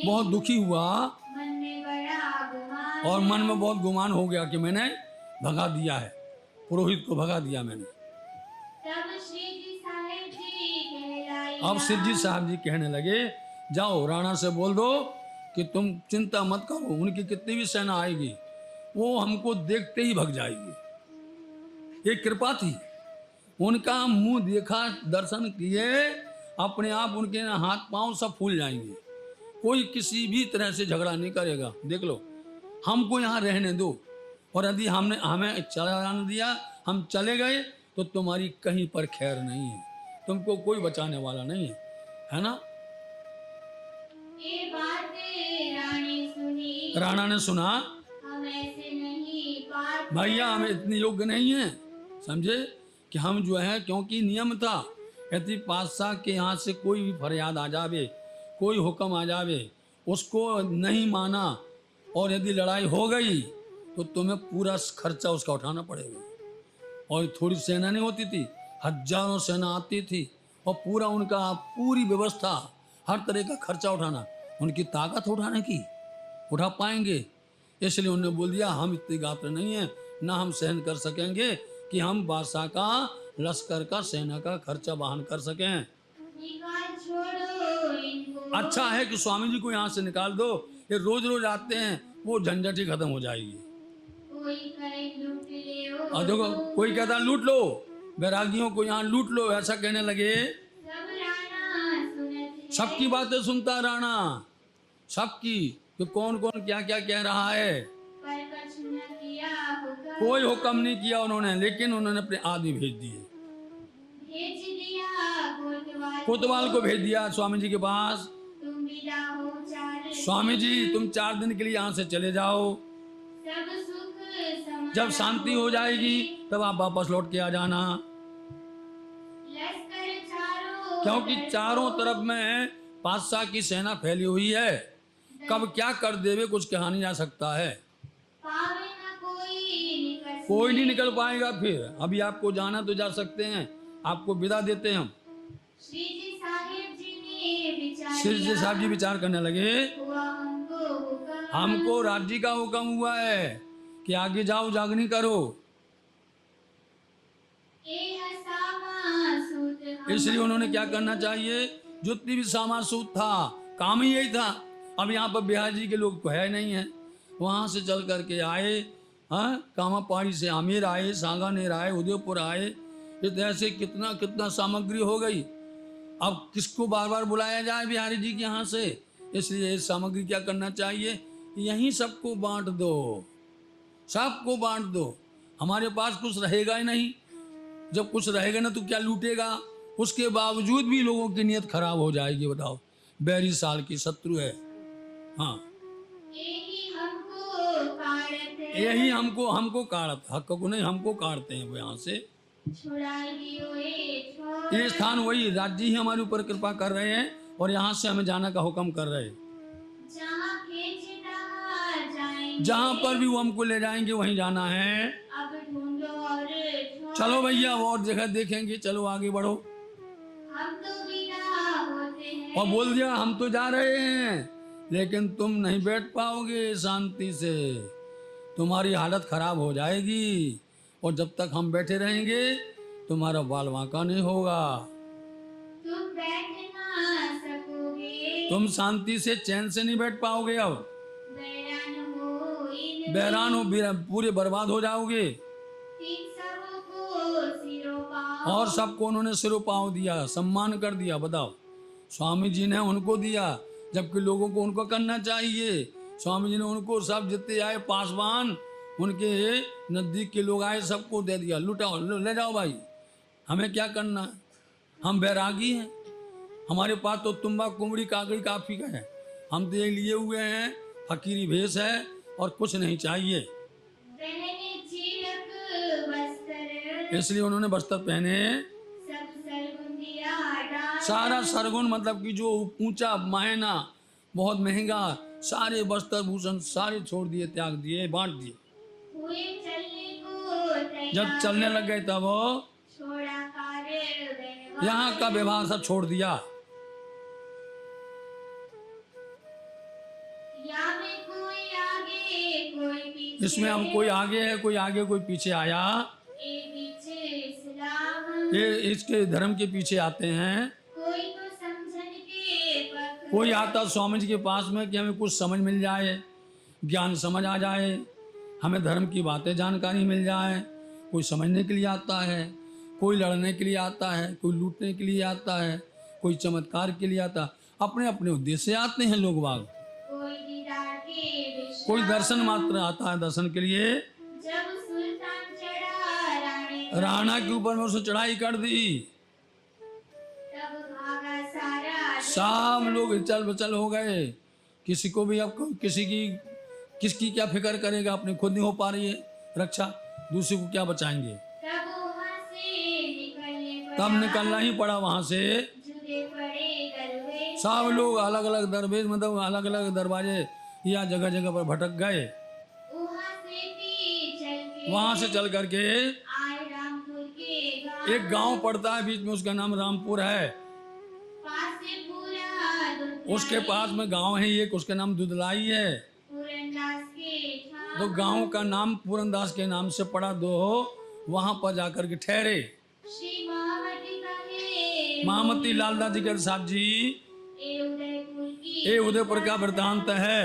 बहुत दुखी हुआ और मन में बहुत गुमान हो गया कि मैंने भगा दिया है, पुरोहित को भगा दिया मैंने। अब सिर जी साहब जी कहने लगे, जाओ राणा से बोल दो कि तुम चिंता मत करो, उनकी कितनी भी सेना आएगी वो हमको देखते ही भग जाएगी। ये कृपा थी, उनका मुंह देखा, दर्शन किए, अपने आप उनके हाथ पांव सब फूल जाएंगे, कोई किसी भी तरह से झगड़ा नहीं करेगा। देख लो, हमको यहाँ रहने दो, और यदि हमने हमें चला जाने दिया, हम चले गए तो तुम्हारी कहीं पर खैर नहीं है, तुमको कोई बचाने वाला नहीं है, है ना। ये बात रानी सुनी, राणा ने सुना, हम ऐसे नहीं बात, भैया हमें इतने योग्य नहीं है, समझे कि हम जो है, क्योंकि नियम था यदि बादशाह के यहाँ से कोई भी फरियाद आ जावे, कोई हुक्म आ जावे, उसको नहीं माना और यदि लड़ाई हो गई तो तुम्हें पूरा खर्चा उसका उठाना पड़ेगा। और थोड़ी सेना नहीं होती थी, हजारों सेना आती थी और पूरा उनका पूरी व्यवस्था, हर तरह का खर्चा उठाना, उनकी ताकत उठाने की उठा पाएंगे। इसलिए उन्होंने बोल दिया हम इतने गात्र नहीं हैं, ना हम सहन कर सकेंगे कि हम बादशाह का, लश्कर का, सेना का खर्चा वहन कर सकें। अच्छा है कि स्वामी जी को यहाँ से निकाल दो, ये रोज रोज आते हैं, वो झंझट ही खत्म हो जाएगी। और देखो कोई कहता लूट लो, बैरागियों को यहाँ लूट लो, ऐसा कहने लगे। सबकी बातें सुनता राणा, सबकी, कि कौन कौन क्या क्या कह रहा है, कोई हुक्म नहीं किया उन्होंने, लेकिन उन्होंने अपने आदमी भेज दिए, कोतवाल को भेज दिया स्वामी जी के पास। स्वामी जी तुम 4 दिन के लिए यहाँ से चले जाओ, सब सुख समारोह जब शांति हो जाएगी तब आप वापस लौट के आ जाना, लश्कर चारों क्योंकि चारों तरफ में बादशाह की सेना फैली हुई है, कब क्या कर देवे कुछ कहा नहीं जा सकता है, पावे न कोई नहीं निकल पाएगा। फिर अभी आपको जाना तो जा सकते हैं, आपको विदा देते हैं हम। श्री जी साहिब जी ने विचार श्री जी साहब जी विचार करने लगे, हुआ हमको हुक्म, हमको राज्य का हुक्म हुआ है कि आगे जाओ जागनी करो, एह सामा सूत हम इसलिए उन्होंने क्या करना चाहिए, जितनी भी सामासूत था काम ही यही था। अब यहाँ पर बिहार जी के लोग तो है नहीं है, वहाँ से चल करके आए, हाँ कामा पहाड़ी से आमेर आए, सांगानेर आए, उदयपुर आए, इस ऐसे कितना कितना सामग्री हो गई। अब किसको बार बार बुलाया जाए बिहारी जी के यहाँ से, इसलिए ये सामग्री क्या करना चाहिए, यहीं सबको बांट दो, सबको बांट दो, हमारे पास कुछ रहेगा ही नहीं, जब कुछ रहेगा ना तो क्या लूटेगा, उसके बावजूद भी लोगों की नीयत खराब हो जाएगी। बताओ, बैरी साल की शत्रु है, हाँ यही हमको कारत है, यही हमको काटते, हक को नहीं हमको काटते हैं वो यहाँ से। छुड़ाई दियो ये छोड़, ये स्थान वही राज्य ही हमारे ऊपर कृपा कर रहे हैं और यहाँ से हमें जाने का हुक्म कर रहे हैं, जहाँ खींचता जाएंगे, जहाँ पर भी वो हमको ले जाएंगे वहीं जाना है। अब ढूंढो और छोड़, चलो भैया और जगह देखेंगे, चलो आगे बढ़ो। हम तो विदा होते हैं, और बोल दिया हम तो जा रहे हैं, लेकिन तुम नहीं बैठ पाओगे शांति से, तुम्हारी हालत खराब हो जाएगी, और जब तक हम बैठे रहेंगे तुम्हारा बाल वांका नहीं होगा, तुम बैठ ना सकोगे, तुम शांति से चैन से नहीं बैठ पाओगे, अब बैरान हो इन बैरान हो, पूरे बर्बाद हो जाओगे। तीन सबको सिरों पाओ, और सबको उन्होंने सिरों पाँव दिया, सम्मान कर दिया। बताओ, स्वामी जी ने उनको दिया, जबकि लोगों को उनको करना चाहिए। स्वामी जी ने उनको सब जितने आए पासवान, उनके नज़दीक के लोग आए, सबको दे दिया, लुटाओ ले जाओ भाई, हमें क्या करना है, हम बैरागी हैं, हमारे पास तो तुम्बा कुमड़ी कागड़ी काफ़ी का है, हम तो ये लिए हुए हैं, फकीरी भेष है और कुछ नहीं चाहिए। पहने चीरक वस्त्र, इसलिए उन्होंने वस्त्र पहने, सब सरगुंदिया डाल, सारा सरगुन मतलब कि जो ऊंचा मायना बहुत महंगा, सारे वस्त्र भूषण सारे छोड़ दिए, त्याग दिए, बांट दिए। हुए चलने को तैयार, जब चलने लग गए तब छोड़ा कार्य व्यवहार, यहाँ का व्यवहार सब छोड़ दिया। या में कोई आगे कोई पीछे, इसमें हम कोई आगे है, कोई आगे कोई पीछे आया, ए पीछे इस्लाम, ये इसके धर्म के पीछे आते हैं। कोई तो समझन के पथ, कोई आता स्वामी जी के पास में कि हमें कुछ समझ मिल जाए, ज्ञान समझ आ जाए, हमें धर्म की बातें जानकारी मिल जाए। कोई समझने के लिए आता है, कोई लड़ने के लिए आता है, कोई लूटने के लिए आता है, कोई चमत्कार के लिए आता है, अपने अपने उद्देश्य से आते हैं लोग बाग। कोई दीदार के विश्राम, कोई दर्शन मात्र आता है, दर्शन के लिए। जब सुल्तान चढ़ा राणे, राणा के ऊपर में उसने चढ़ाई कर दी, तब भागा सारा, सब लोग चल बचल हो गए, किसी को भी अब किसकी क्या फिक्र करेगा, अपने खुद नहीं हो पा रही है रक्षा, दूसरे को क्या बचाएंगे। तब वहाँ से निकलने तब पड़ा, निकलना ही पड़ा वहां से। जुदे पड़े दरवेश, सब लोग अलग अलग दरवेश मतलब अलग अलग दरवाजे या जगह जगह पर भटक गए। वहां से चल करके आए रामपुर के गांव, एक गांव पड़ता है बीच में, उसका नाम रामपुर है, पास से पूरा दुधलाई, उसके पास में गांव है एक, उसका नाम दुधलाई है। पूरनदास के ठाम, तो गांव का नाम पूरनदास के नाम से पड़ा, दो वहां पर जाकर के ठहरे। श्री महामती कहे, महामती लालदास जी के साथ जी, ए उदयपुर की, ये उदयपुर का वृत्तांत है।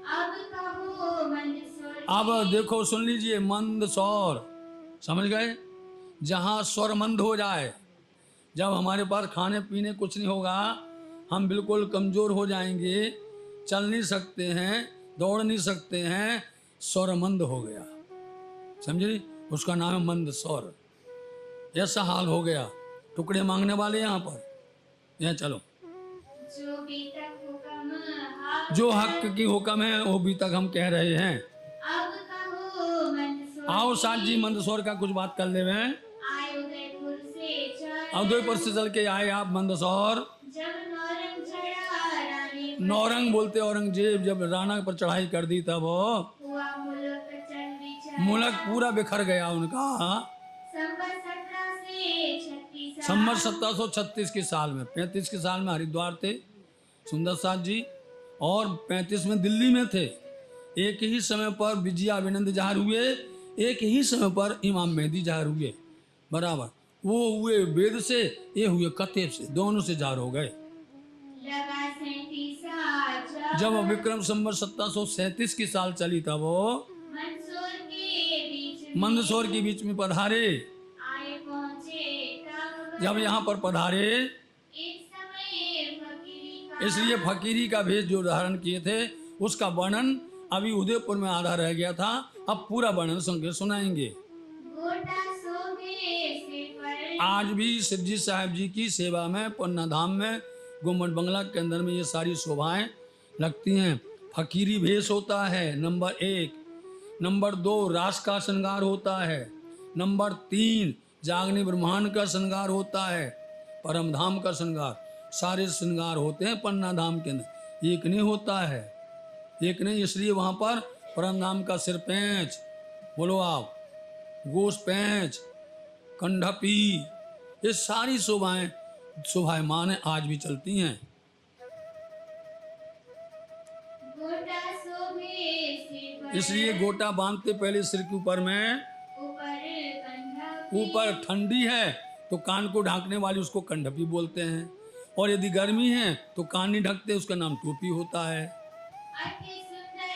अब कहो मंदसौर, अब देखो सुन लीजिए, मंद सौर, समझ गए, जहाँ स्वर मंद हो जाए, जब हमारे पास खाने पीने कुछ नहीं होगा, हम बिल्कुल कमज़ोर हो जाएंगे, चल नहीं सकते हैं, दौड़ नहीं सकते हैं, स्वर मंद हो गया, समझे, उसका नाम है मंद सौर। ऐसा हाल हो गया, टुकड़े मांगने वाले यहाँ पर, यहाँ चलो। जो भी तक हुक्म हार जो हक की हुक्म है वो भी तक हम कह रहे हैं। अब कहो मंदसौर आओ साथ जी मंदसौर का कुछ बात कर ले हैं। आए उदयपुर से चल उदयपुर से चल के आए आप मंदसौर। जब नौरंग चढ़ा रानी पर नौरंग बोलते औरंगजेब जब राणा पर चढ़ाई कर दी तब हुआ मुल्क चल विचार मुल्क पूरा बिखर गया उनका। संवत 1736 संवत 1736 के साल में 35 के साल में हरिद्वार थे सुंदर साथ जी और 35 में दिल्ली में थे। एक ही समय पर विजयाभिनंद ज़ाहिर हुए, एक ही समय पर इमाम मेहदी ज़ाहिर हुए। बराबर वो हुए वेद से, ये हुए कतेब से, दोनों से ज़ाहिर हो गए। लगा 37 जब विक्रम संवत 1737 की साल चली तब वो मंदसौर के बीच में मंदसौर के बीच में पधारे। आए पहुंचे तब जब यहाँ पर पधारे एक समय फकीरी का इसलिए फकीरी का भेष जो धारण किए थे उसका वर्णन अभी उदयपुर में आधा रह गया था, अब पूरा वर्णन सुन के सुनाएंगे। गोटा सोबे से पर आज भी शिव जी साहब जी की सेवा में पन्ना धाम में गुम्बद बंगला के अंदर में ये सारी शोभाएं लगती हैं। फकीरी भेष होता है नंबर 1, नंबर 2 रास का श्रृंगार होता है, नंबर 3 जागनी ब्रह्मांड का श्रृंगार होता है, परम धाम का श्रृंगार, सारे श्रृंगार होते हैं पन्ना धाम के अंदर, एक नहीं होता है, एक नहीं। इसलिए वहाँ पर परम धाम का सिर पैंच बोलो आप, गोश पैंच, कंढपी, ये सारी शोभायमान आज भी चलती हैं। गोटा सोबे से पर इसलिए गोटा बांधते पहले सिर के ऊपर में, ऊपर कंधा ऊपर ठंडी है तो कान को ढांकने वाली उसको कंढपी बोलते हैं, और यदि गर्मी है तो कान नहीं ढकते उसका नाम टोपी होता है। अति सुंदर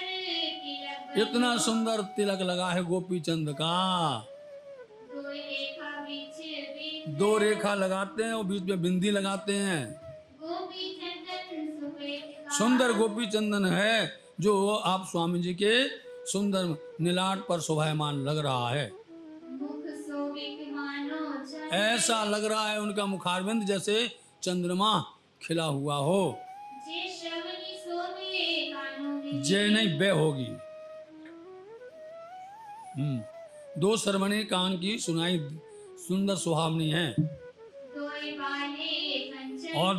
तिलक इतना सुंदर तिलक लगा है गोपी चंद का, दो रेखा बीच बिंद 2 रेखा लगाते हैं और बीच में बिंदी लगाते हैं। गोपी चंदन सुपेट का सुंदर गोपी चंदन है जो आप स्वामी जी के सुंदर नीलाट पर शोभायमान लग रहा है। मुख शोभित मानो चंद्र ऐसा लग रहा है उनका मुखारविंद जैसे चंद्रमा खिला हुआ हो। जे श्रवणी सोबे कानों में जय नहीं बे होगी। 2 सरवणे कान की सुनाई सुंदर सुहावनी है, दोए बाले कंचन और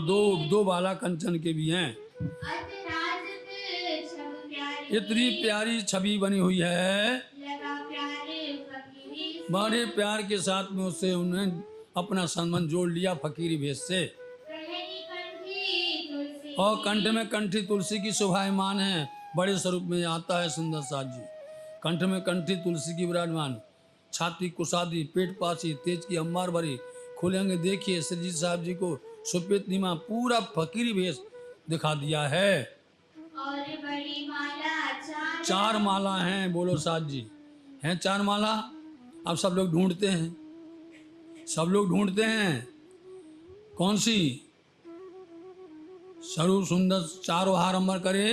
दो बाला कंचन के भी हैं। अत राजत छब प्यारी इतनी प्यारी छवि बनी हुई है, लगा प्यारे फकीरी बड़े प्यार के साथ में उससे उन्हें अपना संबंध जोड़ लिया फकीरी भेष से। कहनी कंठी तुलसी और कंठ में कंठी तुलसी की शोभायमान है, बड़े स्वरूप में आता है सुंदर साथ जी। कंठ में कंठी तुलसी की विराजमान, छाती कुशादी, पेट पासी, तेज की अंबार भरी, खुलेंगे देखिए श्री जी साहब जी को सुपेत नीमा पूरा फकीरी भेष दिखा दिया है। और बड़ी माला 4 माला हैं, बोलो साथ जी हैं 4 माला। अब सब लोग ढूंढते हैं, सब लोग ढूंढते हैं कौन सी स्वरूप सुंदर 4 हार अंबर करे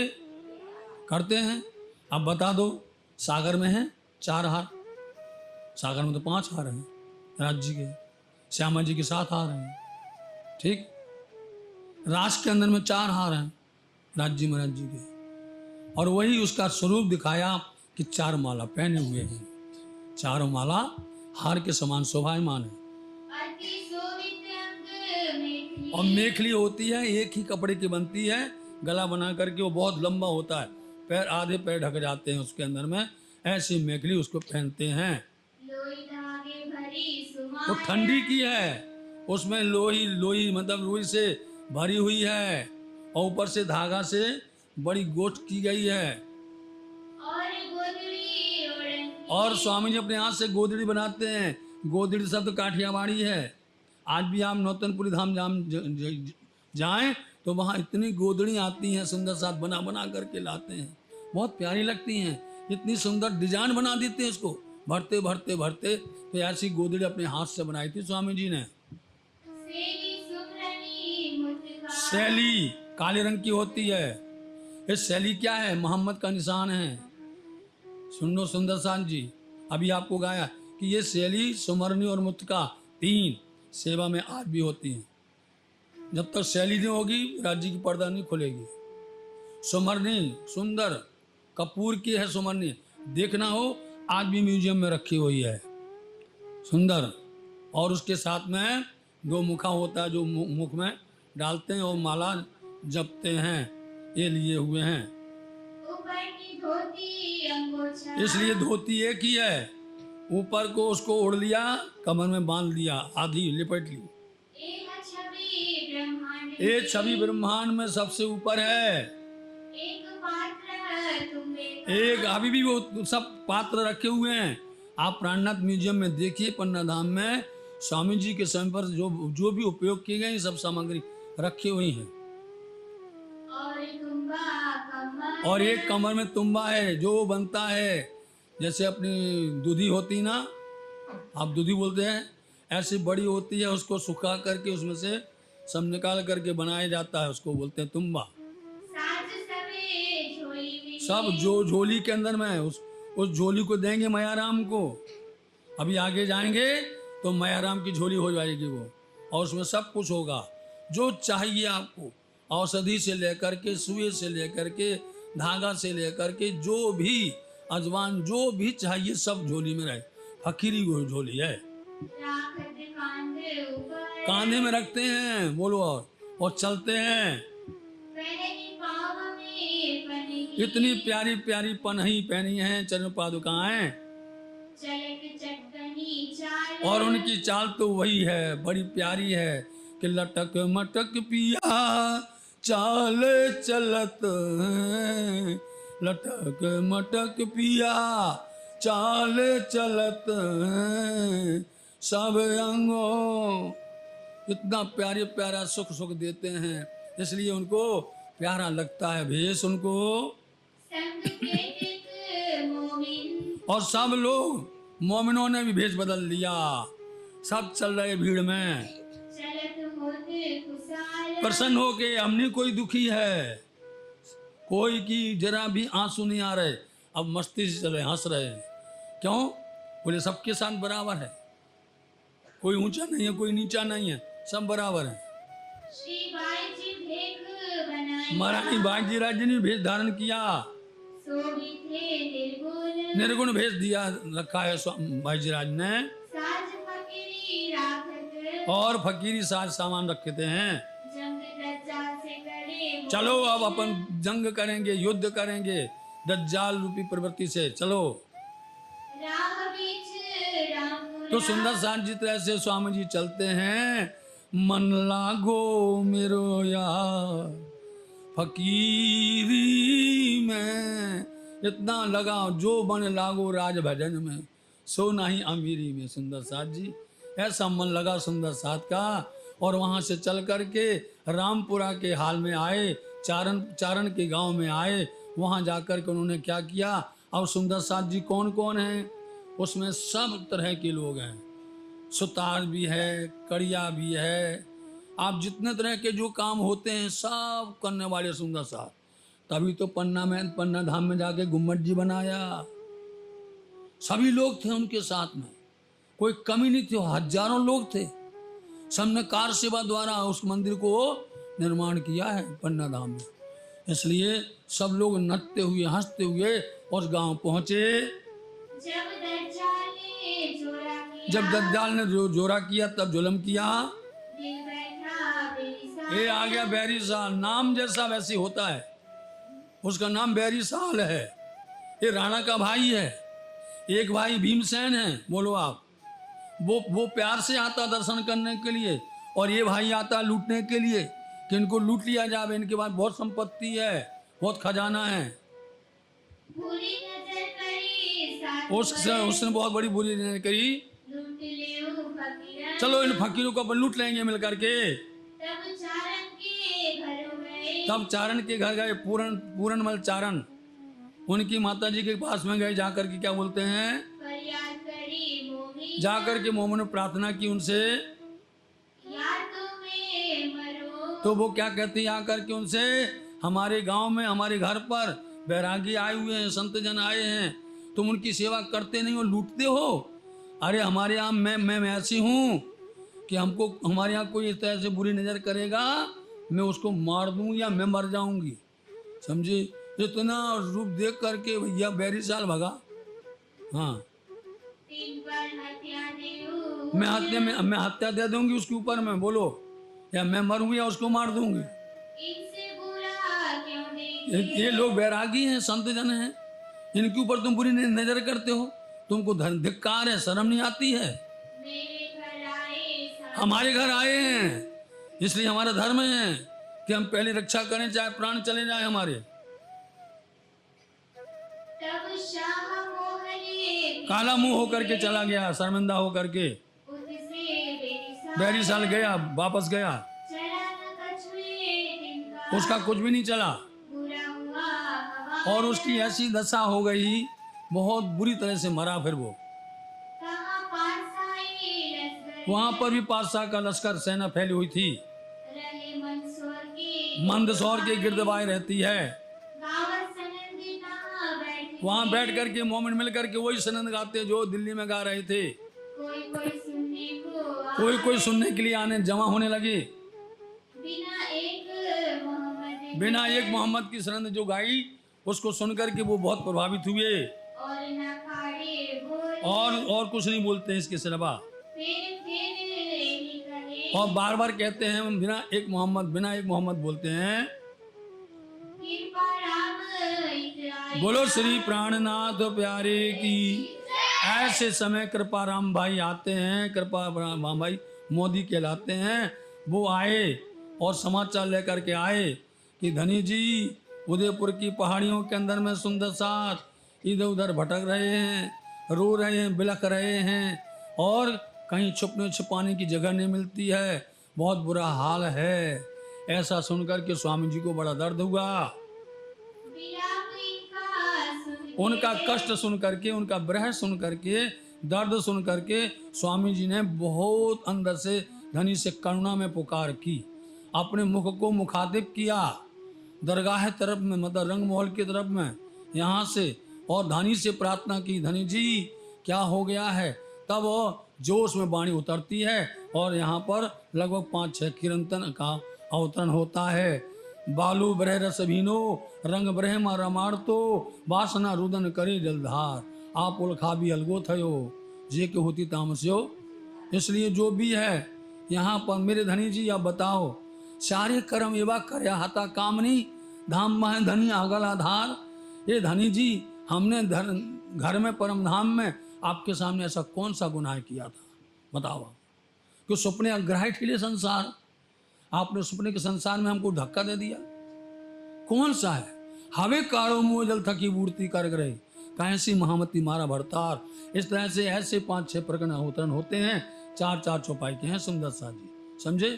करते हैं। अब बता दो, सागर में है 4 हार, सागर में तो 5 हार हैं राज जी के, श्यामा जी के 7 हार हैं, ठीक। रास के अंदर में 4 हार हैं राज जी महाराज जी के, और वही उसका स्वरूप दिखाया कि 4 माला पहने हुए हैं, 4 माला हार के समान शोभायमान है। अति शोभित अंग मेखली और मेखली होती है, एक ही कपड़े की बनती है, गला बना करके वो बहुत लंबा होता है, पैर आधे पैर ढक जाते हैं उसके अंदर में, ऐसी मेखली उसको पहनते हैं। लोई धागे भरी सुमा वो ठंडी की है, उसमें लोई मतलब रुई से भरी हुई है, और ऊपर से धागा से बड़ी गोट की गई है। और गोदड़ी ओढ़न और स्वामी जी अपने हाथ से गोदड़ी बनाते हैं। गोदड़ी शब्द काठियावाड़ी है। आज भी आप नौतनपुरी धाम जाएं तो वहाँ इतनी गोदड़ी आती हैं, सुंदर साथ बना बना करके लाते हैं, बहुत प्यारी लगती हैं, इतनी सुंदर डिजाइन बना देते हैं इसको, भरते भरते भरते। तो ऐसी गोदड़ी अपने हाथ से बनाई थी स्वामी जी ने। सेली सुमरनी मुद्गा शैली काले रंग की होती है। ये शैली क्या है? मोहम्मद का निशान है। सुनो सुंदर साथ जी, अभी आपको गाया कि ये शैली सुमरनी और मुत्का 3 सेवा में आज भी होती हैं। जब तक शैली नहीं होगी राज्य की पर्दा नहीं खुलेगी। सुमरनी सुंदर कपूर की है सुमरनी, देखना हो आज भी म्यूजियम में रखी हुई है, सुंदर। और उसके साथ में 2 मुखा होता है जो मुख में डालते हैं और माला जपते हैं, ये लिए हुए हैं। ऊपर की धोती अंगोछा, इसलिए धोती एक ही है, ऊपर को उसको ओढ़ लिया, कमर में बांध लिया, आधी लिपट ली। एक छवि ब्रह्मांड ये की, छवि ब्रह्मांड में सबसे ऊपर है। एक पात्र तुम्बे का, एक अभी भी वो सब पात्र रखे हुए हैं। आप प्राणनाथ म्यूजियम में देखिए, पन्ना धाम में स्वामी जी के समय पर जो भी उपयोग किए गए सब सामग्री रखी हुई है। और तुम्बा कमर, और एक कमर में तुम्बा है जो बनता है, जैसे अपनी दूधी होती ना, आप दूधी बोलते हैं, ऐसी बड़ी होती है, उसको सुखा करके उसमें से सब निकाल करके बनाया जाता है, उसको बोलते हैं तुम्बा। साज सवे झोली में, सब जो झोली के अंदर में उस झोली को देंगे मैयाराम को। अभी आगे जाएंगे तो मैयाराम की झोली हो जाएगी वो, और उसमें सब कुछ होगा जो चाहिए आपको, औषधि से लेकर के, सुए से लेकर के, धागा से लेकर के, जो भी अजवान जो भी चाहिए सब झोली में रहे। फकीरी वो झोली है, राखत कांधे ऊपर, कांधे में रखते हैं, बोलो, और चलते हैं। पहनी पाँव में पहनी, इतनी प्यारी प्यारी पन्ही पहनी है, चरण पादुकाएं, चलक चटकनी चाल, और उनकी चाल तो वही है, बड़ी प्यारी है कि लटक मटक पिया चाल चलत हैं, लटक मटक पिया चाल चलत हैं, सब अंगों। इतना प्यारे प्यारा सुख सुख देते हैं, इसलिए उनको प्यारा लगता है भेष उनको। संग के एक मोमिन, और सब लोग मोमिनों ने भी भेष बदल लिया, सब चल रहे भीड़ में चलत होते खुशाल, प्रसन्न होके। हमने कोई दुखी है, कोई की जरा भी आंसू नहीं आ रहे, अब मस्ती से चल रहे, हंस रहे हैं। क्यों? बोले सबके साथ बराबर है, कोई ऊंचा नहीं है, कोई नीचा नहीं है, सब बराबर है। श्री बाई जी भेख बनाई, महारानी बाई जी राज्य ने भेष धारण किया, सो भी थे निर्गुण, निर्गुण भेष दिया रखा है भाई जी राज ने, साज फकीरी राखत, और फकीरी साज सामान रखे हैं। जंग दज्जाल से करे, चलो अब अपन जंग करेंगे, युद्ध करेंगे दज्जाल रूपी प्रवृत्ति से, चलो। राह बीच रामपुरा, तो सुंदर साथ जी तरह से स्वामी जी चलते हैं, मन लागो मेरो यार फकीरी में, इतना लगा जो बन लागो राज भजन में, सो नहीं अमीरी में। सुंदर साथ जी ऐसा मन लगा सुंदर साथ का, और वहां से चल करके रामपुरा के हाल में आए, चारण के गांव में आए। वहां जाकर के उन्होंने क्या किया, अब सुंदर साथ जी कौन कौन है, उसमें सब तरह के लोग हैं, सुतार भी है, कड़िया भी है, आप जितने तरह के जो काम होते हैं सब करने वाले सुंदर साथ। तभी तो पन्ना धाम में जाके गुम्बद जी बनाया, सभी लोग थे उनके साथ में, कोई कमी नहीं थी, हजारों लोग थे, सबने कार सेवा द्वारा उस मंदिर को निर्माण किया है पन्ना धाम में। इसलिए सब लोग नचते हुए हंसते हुए उस गांव पहुंचे। जब दज्जाल ने जोरा किया तब जुल्म किया, ये आ गया बैरी साल, नाम जैसा वैसे होता है, उसका नाम बैरी साल है। ये राणा का भाई है, एक भाई भीमसेन है, बोलो आप, वो प्यार से आता दर्शन करने के लिए, और ये भाई आता लूटने के लिए कि इनको लूट लिया जाए, इनके पास बहुत संपत्ति है, बहुत खजाना है। उसने बहुत बड़ी बुरी नजर करी, चलो इन फकीरों को अपन लूट लेंगे मिल करके। तब चारण के घर गए, पूरनमल चारण, उनकी माता जी के पास में गए, जाकर के क्या बोलते हैं, जाकर के मोमन प्रार्थना की उनसे, तो वो क्या कहती है आकर के उनसे, हमारे गांव में हमारे घर पर बैरागी आए हुए हैं, संत जन आए हैं, तुम उनकी सेवा करते नहीं हो, लूटते हो। अरे हमारे यहाँ मैं ऐसी हूँ कि हमको हमारे यहाँ कोई इस तरह से बुरी नज़र करेगा, मैं उसको मार दूँ या मैं मर जाऊंगी। समझे? इतना रूप देख करके भैया बैरी साल भगा। हाँ, तीन पर हत्या देऊ मैं हत्या दे दूंगी उसके ऊपर में, बोलो, या मैं मरूंगी या उसको मार दूंगी। इनसे बुरा क्यों देखे ये लोग बैरागी हैं, संत जन हैं, इनके ऊपर तुम बुरी नजर करते हो, तुमको धिक्कार है, शर्म नहीं आती है। मेरे घर आए सब हमारे घर आए हैं, इसलिए हमारा धर्म है कि हम पहले रक्षा करें, चाहे प्राण चले जाए हमारे। तब शाह मोहरे काला मुंह होकर के चला गया, शर्मिंदा होकर के। उससे बैरी साल गया, वापस गया, चला न कछुए तिनका उसका कुछ भी नहीं चला, बुरा हुआ हवा और उसकी ऐसी दशा हो गई, बहुत बुरी तरह से मरा। फिर वो कहाँ पारसाई लश्कर वहां पर भी 5 साल का लश्कर सेना फैली हुई थी, रहे मंदसौर के मंदसौर के गिरदवाई रहती है। गावत सनंदी कहाँ बैठे वहां बैठ करके मोमिन मिल करके वही सनंद गाते जो दिल्ली में गा रहे थे। कोई कोई सुनने को कोई सुनने के लिए आने जमा होने लगे। बिना एक मोहम्मद की सनंद जो गाई, उसको सुन करके वो बहुत प्रभावित हुए, और न खाड़े बोले और कुछ नहीं बोलते हैं इसके सिवा, फिर ही कहे और बार बार कहते हैं बिना एक मोहम्मद बोलते हैं। कृपा राम इतराई बोलो श्री प्राणनाथ प्यारे की। ऐसे समय कृपा राम भाई आते हैं, कृपा राम भाई मोदी कहलाते हैं, वो आए और समाचार लेकर के आए कि धनी जी उदयपुर की पहाड़ियों के अंदर में सुंदर साथ इधर उधर भटक रहे हैं, रो रहे हैं, बिलख रहे हैं, और कहीं छुपने छुपाने की जगह नहीं मिलती है, बहुत बुरा हाल है। ऐसा सुनकर के स्वामी जी को बड़ा दर्द हुआ। विलाप इनका सुन उनका कष्ट सुन करके, उनका विरह सुन करके, दर्द सुन करके स्वामी जी ने बहुत अंदर से धनी से करुणा में पुकार की, अपने मुख को मुखातिब किया दरगाह तरफ में, मतलब रंग महल की तरफ में, यहाँ से, और धनी से प्रार्थना की, धनी जी क्या हो गया है। तब वो जोश में वाणी उतरती है और यहाँ पर लगभग 5-6 कीर्तन का अवतरण होता है। बालू ब्रह रस भीनो रंग ब्रह्म रमार तो वासना रुदन करे जलधार आप उलखा भी अलगो थयो जे के होती तामस्यो। इसलिए जो भी है यहाँ पर मेरे धनी जी आप बताओ, सारे कर्म एवा करया हता कामनी धाम मह धनी आगल आधार। ये धनी जी हमने घर में परम धाम में आपके सामने ऐसा कौन सा गुनाह किया था बताओ। कि सपने अग्रह ठिले संसार, आपने सपने के संसार में हमको धक्का दे दिया, कौन सा है। हवे कारो मुँह जल थकी मूर्ति कर गए कैसी महामती मारा भरतार। इस तरह से ऐसे 5-6 प्रकरण अवतरण होते हैं, 4-4 चौपाई के हैं सुंदर सा जी, समझे।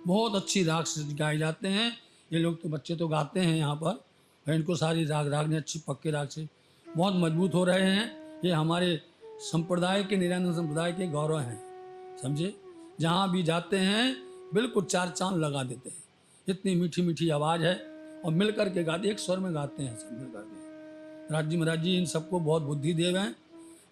बहुत अच्छी राग से गाए जाते हैं। ये लोग तो बच्चे तो गाते हैं यहाँ पर, इनको सारी राग ने अच्छी पक्के राग से बहुत मजबूत हो रहे हैं। ये हमारे संप्रदाय के, निरानंद संप्रदाय के गौरव हैं, समझे। जहाँ भी जाते हैं बिल्कुल 4 चांद लगा देते हैं, इतनी मीठी मीठी आवाज़ है, और मिल कर के गाते, एक स्वर में गाते हैं सब मिल करके। महाराज जी इन सबको बहुत बुद्धि देव हैं,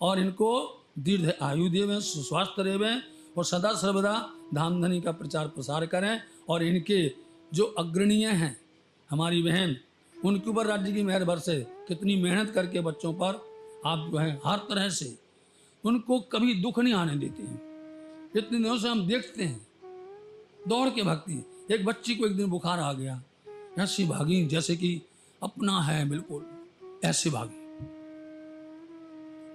और इनको दीर्घ आयु देव हैं, स्वास्थ्य देव हैं, और सदा सर्वदा धाम धनी का प्रचार प्रसार करें। और इनके जो अग्रणीय हैं हमारी बहन, उनके ऊपर राज्य की मेहर बरसे, कितनी मेहनत करके बच्चों पर आप जो है हर तरह से उनको कभी दुख नहीं आने देते हैं। इतने दिनों से हम देखते हैं दौड़ के भक्ति। एक बच्ची को एक दिन बुखार आ गया, ऐसी भागी जैसे कि अपना है बिल्कुल, ऐसे भागी।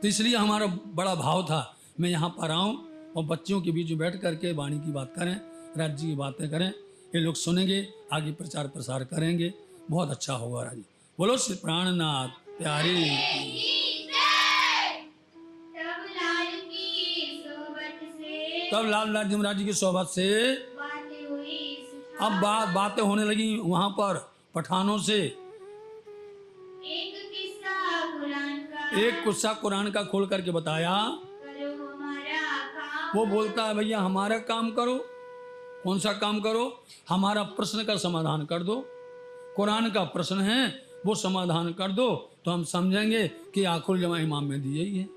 तो इसलिए हमारा बड़ा भाव था मैं यहाँ पर आऊँ और बच्चियों के बीच में बैठ करके वाणी की बात करें, राज्य की बातें करें, ये लोग सुनेंगे, आगे प्रचार प्रसार करेंगे, बहुत अच्छा होगा। राजी बोलो श्री प्राणनाथ प्यारे। तब लाल राज की सोहबत से अब बातें होने लगी वहां पर पठानों से। एक किस्सा कुरान का खोल करके बताया। वो बोलता है भैया हमारा काम करो। कौन सा काम करो? हमारा प्रश्न का समाधान कर दो। कुरान का प्रश्न है वो समाधान कर दो तो हम समझेंगे कि आखिर जमा इमाम में दी यही है,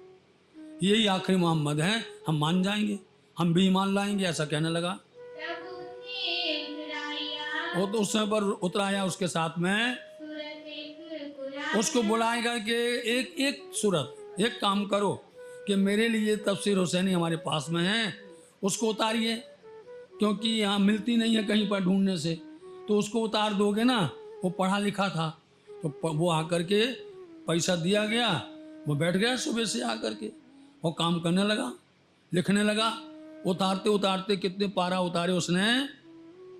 यही आखिरी मोहम्मद है, हम मान जाएंगे, हम भी ईमान लाएंगे। ऐसा कहने लगा। वो तो उस समय पर उतर आया उसके साथ में उसको बुलाएगा कि एक एक सूरत, एक काम करो कि मेरे लिए तफसीर हुसैनी हमारे पास में है, उसको उतारिए, क्योंकि यहाँ मिलती नहीं है कहीं पर ढूंढने से, तो उसको उतार दोगे ना। वो पढ़ा लिखा था, तो वो आकर के पैसा दिया गया, वो बैठ गया सुबह से आकर के, वो काम करने लगा, लिखने लगा। उतारते उतारते कितने पारा उतारे उसने,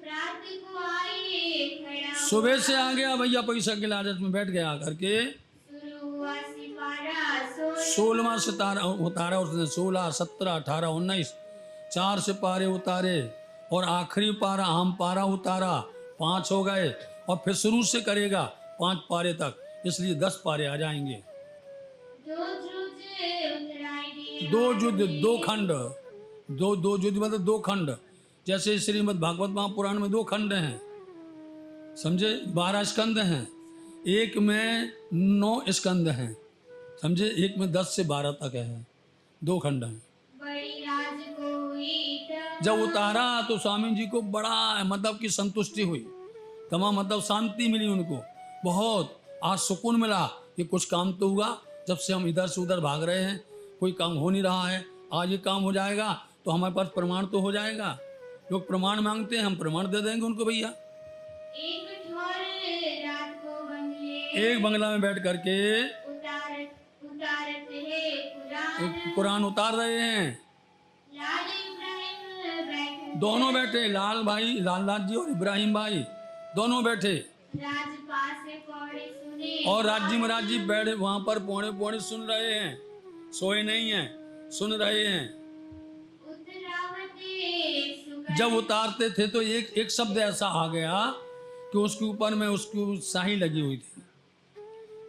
रात को आए खड़ा सुबह से आ गया भैया, पैसा के लालच में बैठ गया आकर के। शुरू हुआ सिपारा 16वां सितारा उतारा उसने, 16, 17, 18, 19, 4 सिपारे उतारे, और आखिरी पारा हम पारा उतारा, 5 हो गए, और फिर शुरू से करेगा 5 पारे तक, इसलिए 10 पारे आ जाएंगे। दो युद्ध, 2 खंड, दो युद्ध मतलब 2 खंड, जैसे श्रीमद् भागवत महापुराण में 2 खंड हैं, समझे, 12 स्कंद हैं, एक में 9 स्कंद हैं, समझे, एक में 10 से 12 तक है, 2 खंड हैं। बड़ी राज को हुई तब जब उतारा तो स्वामी जी को बड़ा मतलब की संतुष्टि हुई, तमाम मतलब शांति मिली उनको, बहुत आज सुकून मिला कि कुछ काम तो हुआ। जब से हम इधर से उधर भाग रहे हैं, कोई काम हो नहीं रहा है, आज ये काम हो जाएगा तो हमारे पास प्रमाण तो हो जाएगा। लोग प्रमाण मांगते हैं, हम प्रमाण दे देंगे उनको भैया। एक ठोर रात को बंगले एक बंगला में बैठ करके उतारते हैं कुरान उतार रहे हैं, लाल इब्राहिम बैठे दोनों बैठे, लाल भाई, लाल जी और इब्राहिम भाई दोनों बैठे, राजपाल से पौड़े सुने और राज्य महाराज जी बैठे वहां पर पौड़े पौड़े सुन रहे हैं, सोए नहीं हैं, सुन रहे हैं। उत्तरावते सुकर जब उतारते थे तो एक शब्द ऐसा आ गया कि उसके ऊपर में उसकी स्याही लगी हुई थी,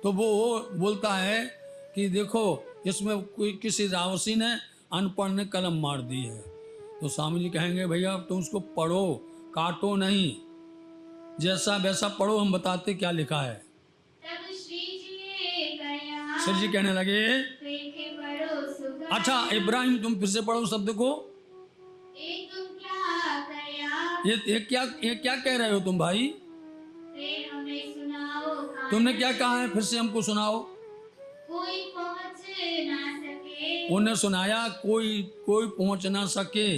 तो वो बोलता है कि देखो इसमें कोई किसी रावसी ने अनपढ़ ने कलम मार दी है। तो स्वामी जी कहेंगे भैया तुम उसको पढ़ो, काटो नहीं, जैसा वैसा पढ़ो, हम बताते क्या लिखा है। तब श्री जी ने कहा सर जी कहने लगे, देखे पढ़ो सुगर अच्छा इब्राहिम तुम फिर से पढ़ो शब्द को, एक तुम क्या कया ये क्या कह रहे हो तुम भाई, फिर हमें सुनाओ तुमने क्या कहा है, फिर से हमको सुनाओ। कोई पहुंच ना सके उन्हें सुनाया कोई पहुंच ना सके,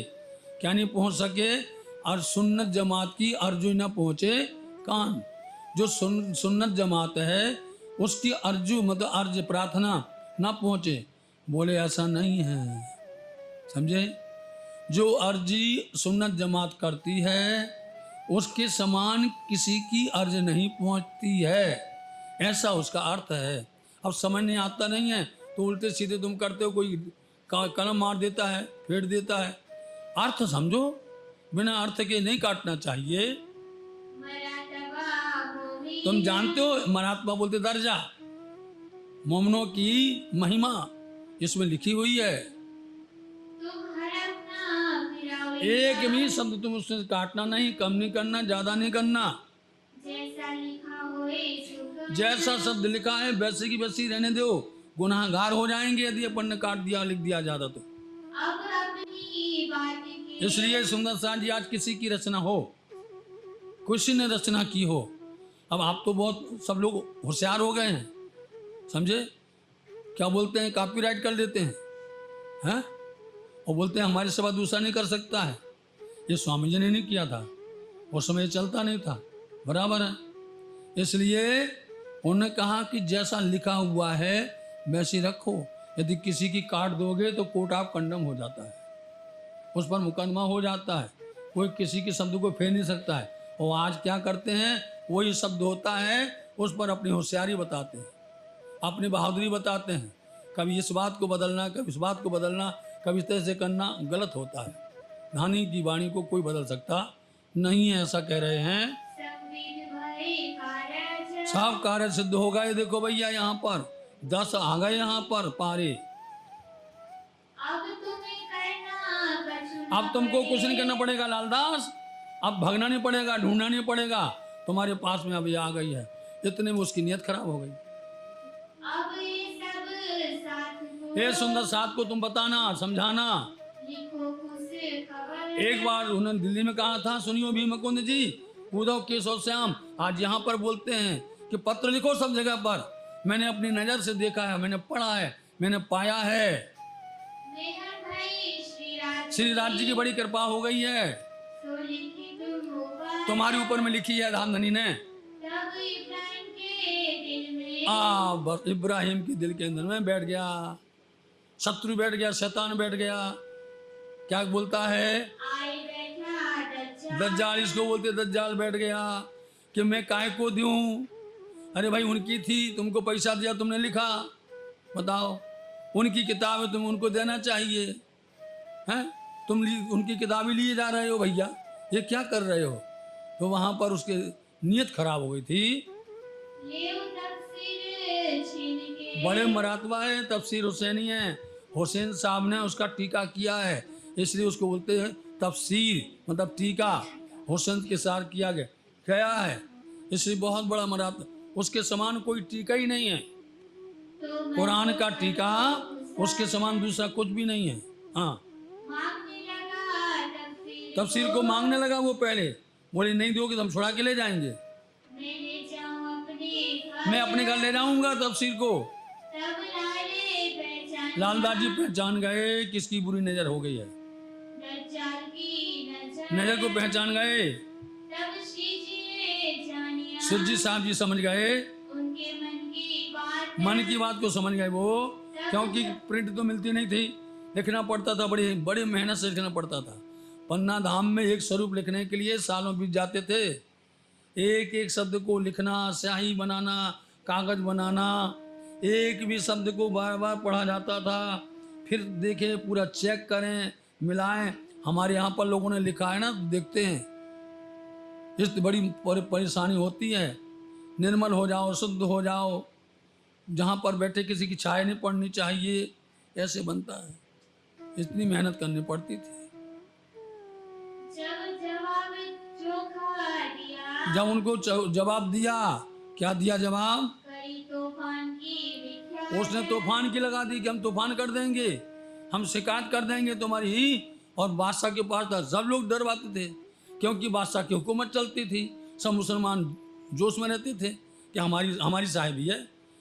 क्या नहीं पहुंच सके, और सुन्नत जमात की अर्जु न पहुंचे कान। जो सुन्नत जमात है उसकी अर्जु मतलब अर्ज प्रार्थना ना पहुंचे, बोले ऐसा नहीं है, समझे। जो अर्जी सुन्नत जमात करती है उसके समान किसी की अर्ज नहीं पहुंचती है, ऐसा उसका अर्थ है। अब समझ नहीं आता नहीं है तो उल्टे सीधे तुम करते हो, कोई कलम मार देता है, फेंट देता है, अर्थ समझो, बिना अर्थ के नहीं काटना चाहिए। मरातबा भूमि तुम जानते हो मरात्मा बोलते दर्जा, मोमनों की महिमा इसमें लिखी हुई है, तुम हरपना फिराओ एक भी शब्द तुम उससे काटना नहीं, कम नहीं करना, ज्यादा नहीं करना, जैसा लिखा होए सुगर जैसा शब्द लिखा है वैसे की वैसी रहने दो, गुनाहगार हो जाएंगे यदि अपन ने काट दिया लिख दिया ज्यादा तो। अब अपनी बात की इसलिए सुंदर साहब जी आज किसी की रचना हो, किसी ने रचना की हो, अब आप तो बहुत सब लोग होशियार हो गए हैं, समझे, क्या बोलते हैं कॉपीराइट कर लेते हैं, और बोलते हैं हमारे सिवा दूसरा नहीं कर सकता है। ये स्वामी जी ने नहीं किया था, उस समय चलता नहीं था, बराबर है। इसलिए उन्होंने कहा कि जैसा लिखा हुआ है वैसी रखो, यदि किसी की काट दोगे तो कोर्ट ऑफ कंडम हो जाता है, उस पर मुकदमा हो जाता है, कोई किसी के शब्द को फेर नहीं सकता है। और आज क्या करते हैं, वही शब्द होता है उस पर अपनी होशियारी बताते हैं, अपनी बहादुरी बताते हैं, कभी इस बात को बदलना, कभी इस बात को बदलना, कभी इस तरह से करना, गलत होता है। धानी की वाणी को कोई बदल सकता नहीं है, ऐसा कह रहे हैं। संविद भय कारज सब कार्य सिद्ध हो गए। देखो भैया यहाँ पर 10 आ गए, यहाँ पर पारे। अब तुम्हें करना कछु अब तुमको कुछ नहीं करना पड़ेगा लालदास, अब भागना नहीं पड़ेगा, ढूंढना नहीं पड़ेगा, तुम्हारे पास में अब ये आ गई है। इतने में उसकी नीयत खराब हो गई। अब ये सब साथ को ये सुंदर साथ को तुम बताना, समझाना। लिखो खुश खबर एक बार उन्होंने दिल्ली में कहा था, सुनियो भीमकुंद जी, उद्धव केशव श्याम, आज यहाँ पर बोलते हैं कि पत्र लिखो सब जगह पर, मैंने अपनी नज़र से देखा है, मैंने पढ़ा है, मैंने पाया है। मेहर भई श्री राज जी की बड़ी कृपा हो गई है, सो लिखी तुम ऊपर, तुम्हारे ऊपर में लिखी है धामधनी ने। तब इब्राहिम के दिल में बस इब्राहिम के दिल के अंदर में बैठ गया, शत्रु बैठ गया, शैतान बैठ गया। क्या बोलता है? आई बैठा दज्जाल, दज्जाल, इसको बोलते दज्जाल बैठ गया कि मैं काय को दूं। अरे भाई उनकी थी, तुमको पैसा दिया, तुमने लिखा, बताओ उनकी किताब है, तुम उनको देना चाहिए, हैं? तुम उनकी किताबें लिए जा रहे हो भैया, ये क्या कर रहे हो? तो वहां पर उसके नीयत खराब हो गई थी। लेव तफसीर छीन के, बड़े मरातबा है, तफसीर हुसैनी है, हुसैन साहब ने उसका टीका किया है, इसलिए उसको बोलते हैं तफसीर, मतलब टीका हुसैन के साथ किया गया है, इसलिए बहुत बड़ा मरातबा। उसके समान कोई टीका ही नहीं है, तो मन कुरान को का टीका उसके समान दूसरा कुछ भी नहीं है। हाँ, मांगने लगा तफसीर तफसीर को मांगने लगा वो, पहले बोले नहीं दोगे तो हम छुड़ा के ले जाएंगे, मैं ले जाऊं अपने घर, मैं अपने घर ले जाऊंगा तफसीर को। तब लाले पहचान, लालदास जी पहचान गए किसकी बुरी नजर हो गई है, दज्जाल की नजर, नजर को पहचान गए। तब श्री जी ने जानिया, सुरजी साहब जी समझ गए, उनके मन की बात, मन की बात को समझ गए वो, क्योंकि प्रिंट तो मिलती नहीं थी, लिखना पड़ता था, बड़ी बड़ी मेहनत से लिखना पड़ता था। पन्ना धाम में एक स्वरूप लिखने के लिए सालों बीत जाते थे, एक एक शब्द को लिखना, स्याही बनाना, कागज बनाना, एक भी शब्द को बार बार पढ़ा जाता था, फिर देखें, पूरा चेक करें, मिलाएं। हमारे यहाँ पर लोगों ने लिखा है ना, देखते हैं, इस बड़ी परेशानी होती है। निर्मल हो जाओ, शुद्ध हो जाओ, जहाँ पर बैठे किसी की छाया नहीं पड़नी चाहिए, ऐसे बनता है, इतनी मेहनत करनी पड़ती थी। जब जवाब चोखा दिया, जब उनको जवाब दिया, क्या दिया जवाब? कई तूफान की विख्यात, उसने तूफान की लगा दी कि हम तूफान कर देंगे, हम शिकायत कर देंगे तुम्हारी ही। और बादशाह के पास था, सब लोग डरवाते थे, क्योंकि बादशाह की हुकूमत चलती थी, सब मुसलमान जोश में रहते थे कि हमारी हमारी साहिबी है,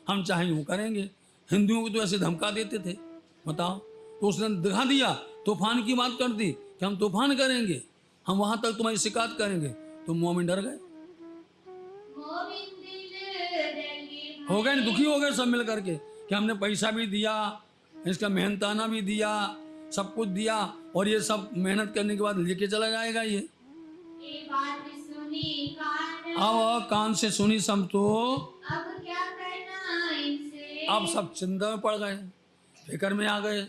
हम चाहेंगे वो करेंगे। हिंदुओं को तो ऐसे धमका देते थे, बताओ। तो उसने दिखा दिया, तूफान की बात कर दी कि हम तूफान करेंगे, हम वहां तक तुम्हारी शिकायत करेंगे। तो मोमिन डर गए, मोमिन दिल दलगी हो गए, दुखी हो गए सब मिल करके कि हमने पैसा भी दिया, इसका मेहनताना भी दिया, सब कुछ दिया, और ये सब मेहनत करने के बाद लेके चला जाएगा ये। बात सुनी कान, अब कान से सुनी सब, तो अब क्या करना इनसे, अब सब चिंता में पड़ गए, फिक्र में आ गए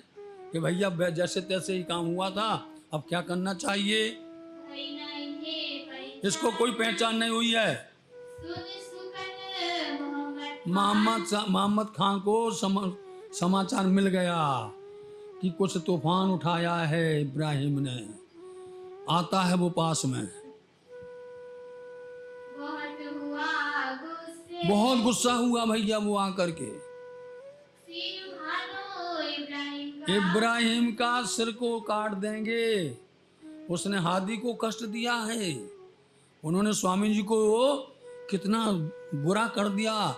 कि भैया जैसे तैसे ही काम हुआ था, अब क्या करना चाहिए। भई ना इन्हें पहचान, इसको कोई पहचान नहीं हुई है। सुन सुकन मोहम्मद खान को समाचार मिल गया कि कुछ तूफान उठाया है इब्राहिम ने, आता है वो पास में। बहुत हुआ गुस्से, बहुत गुस्सा हुआ भैया वो आकर के, सिर उठानो इब्राहिम का, इब्राहिम का सिर को काट देंगे। उसने हादी को कष्ट दिया है, उन्होंने स्वामी जी को कितना बुरा कर दिया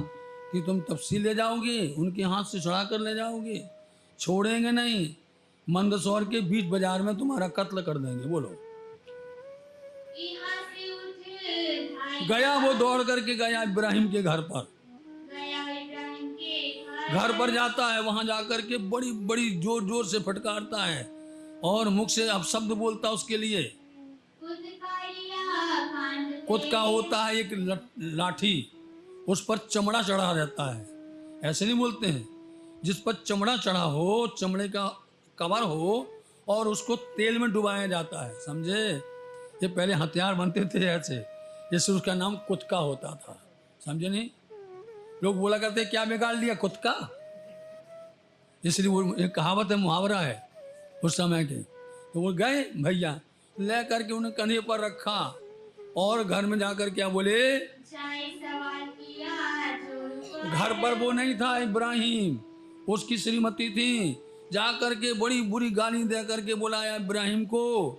कि तुम तफसील ले जाओगे, उनके हाथ से छुड़ा कर ले जाओगे, छोड़ेंगे नहीं, मंदसौर के बीच बाजार में तुम्हारा कत्ल कर देंगे। बोलो, यहाँ से उठ भाई, गया वो, दौड़ करके गया इब्राहिम के घर पर, गया इब्राहिम के घर पर जाता है, वहां जाकर के बड़ी बड़ी जोर जोर से फटकारता है और मुख से अपशब्द बोलता उसके लिए। खुद का लिया कांड पे, खुद का होता है एक लाठी, उस पर चमड़ा चढ़ा रहता है, ऐसे नहीं बोलते हैं, जिस पर चमड़ा चढ़ा हो, चमड़े का कवर हो, और उसको तेल में डुबाया जाता है, समझे। ये पहले हथियार बनते थे ऐसे, इससे उसका नाम कुत्का होता था, समझे नहीं। लोग बोला करते क्या बिगाड़ लिया कुत्का, इसलिए वो एक कहावत है, मुहावरा है उस समय के। तो वो गए भैया, ले करके उन्हें कंधे पर रखा और घर में जाकर क्या बोले, चाहे सवाल किया जो घर पर वो नहीं था इब्राहिम, उसकी श्रीमती थी, जा करके बड़ी बुरी गाली दे करके बुलाया इब्राहिम को।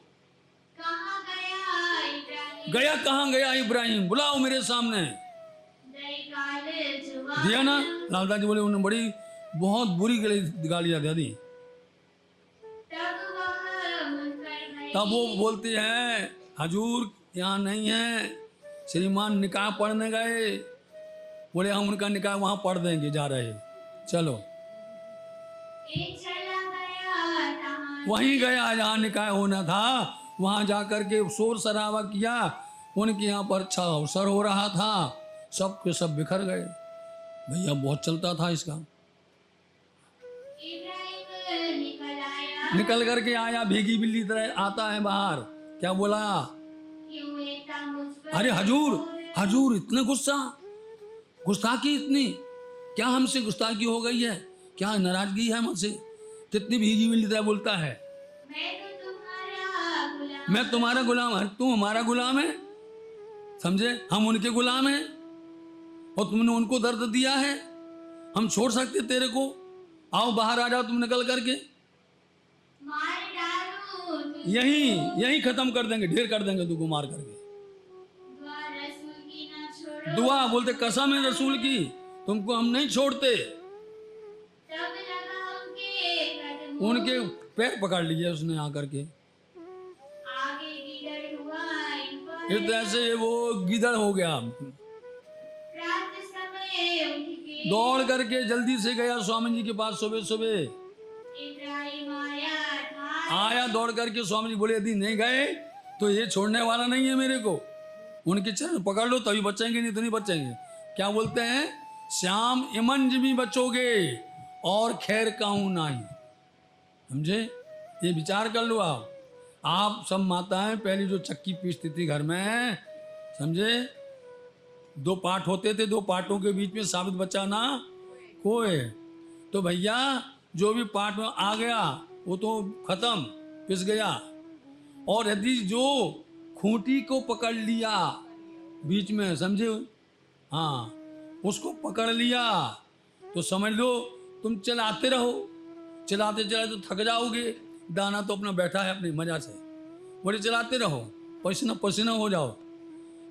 कहाँ गया इब्राहिम, गया कहाँ गया इब्राहिम, बुलाओ मेरे सामने। दई काल दिया ना। लालता जी बोले उन्होंने बड़ी बहुत बुरी गालियां दे दी। तब वह मुनकर भई, तब वो बोलते हैं हजूर यहाँ नहीं है, श्रीमान निकाह पढ़ने गए। बोले हम उनका निकाह वहां पढ़ देंगे, जा रहे चलो। एक चला गया तहाँ वहीं गया जहाँ निकाह होना था, वहां जाकर के शोर शराबा किया। उनके यहाँ पर अच्छा अवसर हो रहा था, सब के सब बिखर गए। भैया बहुत चलता था इसका। इब्राहिम निकल आया, निकल करके आया भीगी बिल्ली तरह आता है बाहर। क्या बोला? क्यों ऐसा मुझ पर अरे हजूर, हजूर इतने गुस्सा, गुस्ताखी इतनी, क्या हमसे गुस्ताखी हो गई है? क्या नाराजगी है मुझसे? कितनी भीगी बिल्ली तरह बोलता है। मैं तो तुम्हारा गुलाम, मैं तुम्हारा गुलाम है, तू हमारा गुलाम है, समझे? हम उनके गुलाम हैं और तुमने उनको दर्द दिया है। हम छोड़ सकते तेरे को? आओ बाहर आ जाओ तुम निकल करके। मार डालूं तुझको, यहीं खत्म कर देंगे, ढेर कर देंगे तुमको मार करके। दुआ रसूल की ना छोड़ो, दुआ बोलते कसम है रसूल की, तुमको हम नहीं छोड़ते। तब लगा उनके कदमों, उनके पैर पकड़ लिए उसने आकर के। आगे गिदड़ हुआ इन पर, इस तरह से वो गिदड़ हो गया। रात समय उठ के दौड़ करके जल्दी से गया स्वामी जी के पास सुबह सुबह। इब्राहिम आया था, आया दौड़ करके, स्वामी जी बोले यदि नहीं गए तो ये छोड़ने वाला नहीं है मेरे को। उनके चरण पकड़ लो तभी बचेंगे, नहीं तो नहीं बचेंगे। क्या बोलते हैं? श्याम इमन जिमी बचोगे और खैर काहू नहीं। समझे? ये विचार कर लो आप सब माताएं पहले जो चक्की पीसती थी घर में, समझे? 2 पार्ट होते थे, 2 पार्टों के बीच में साबित बच्चा ना कोई। तो भैया जो भी पार्ट में आ गया वो तो खत्म, पिस गया। और यदि जो खूंटी को पकड़ लिया बीच में, समझे? हाँ, उसको पकड़ लिया तो समझ लो तुम चलाते रहो, चलाते चलाते तो थक जाओगे। दाना तो अपना बैठा है अपनी मजा से, बोले चलाते रहो, पसीना पसीना हो जाओ।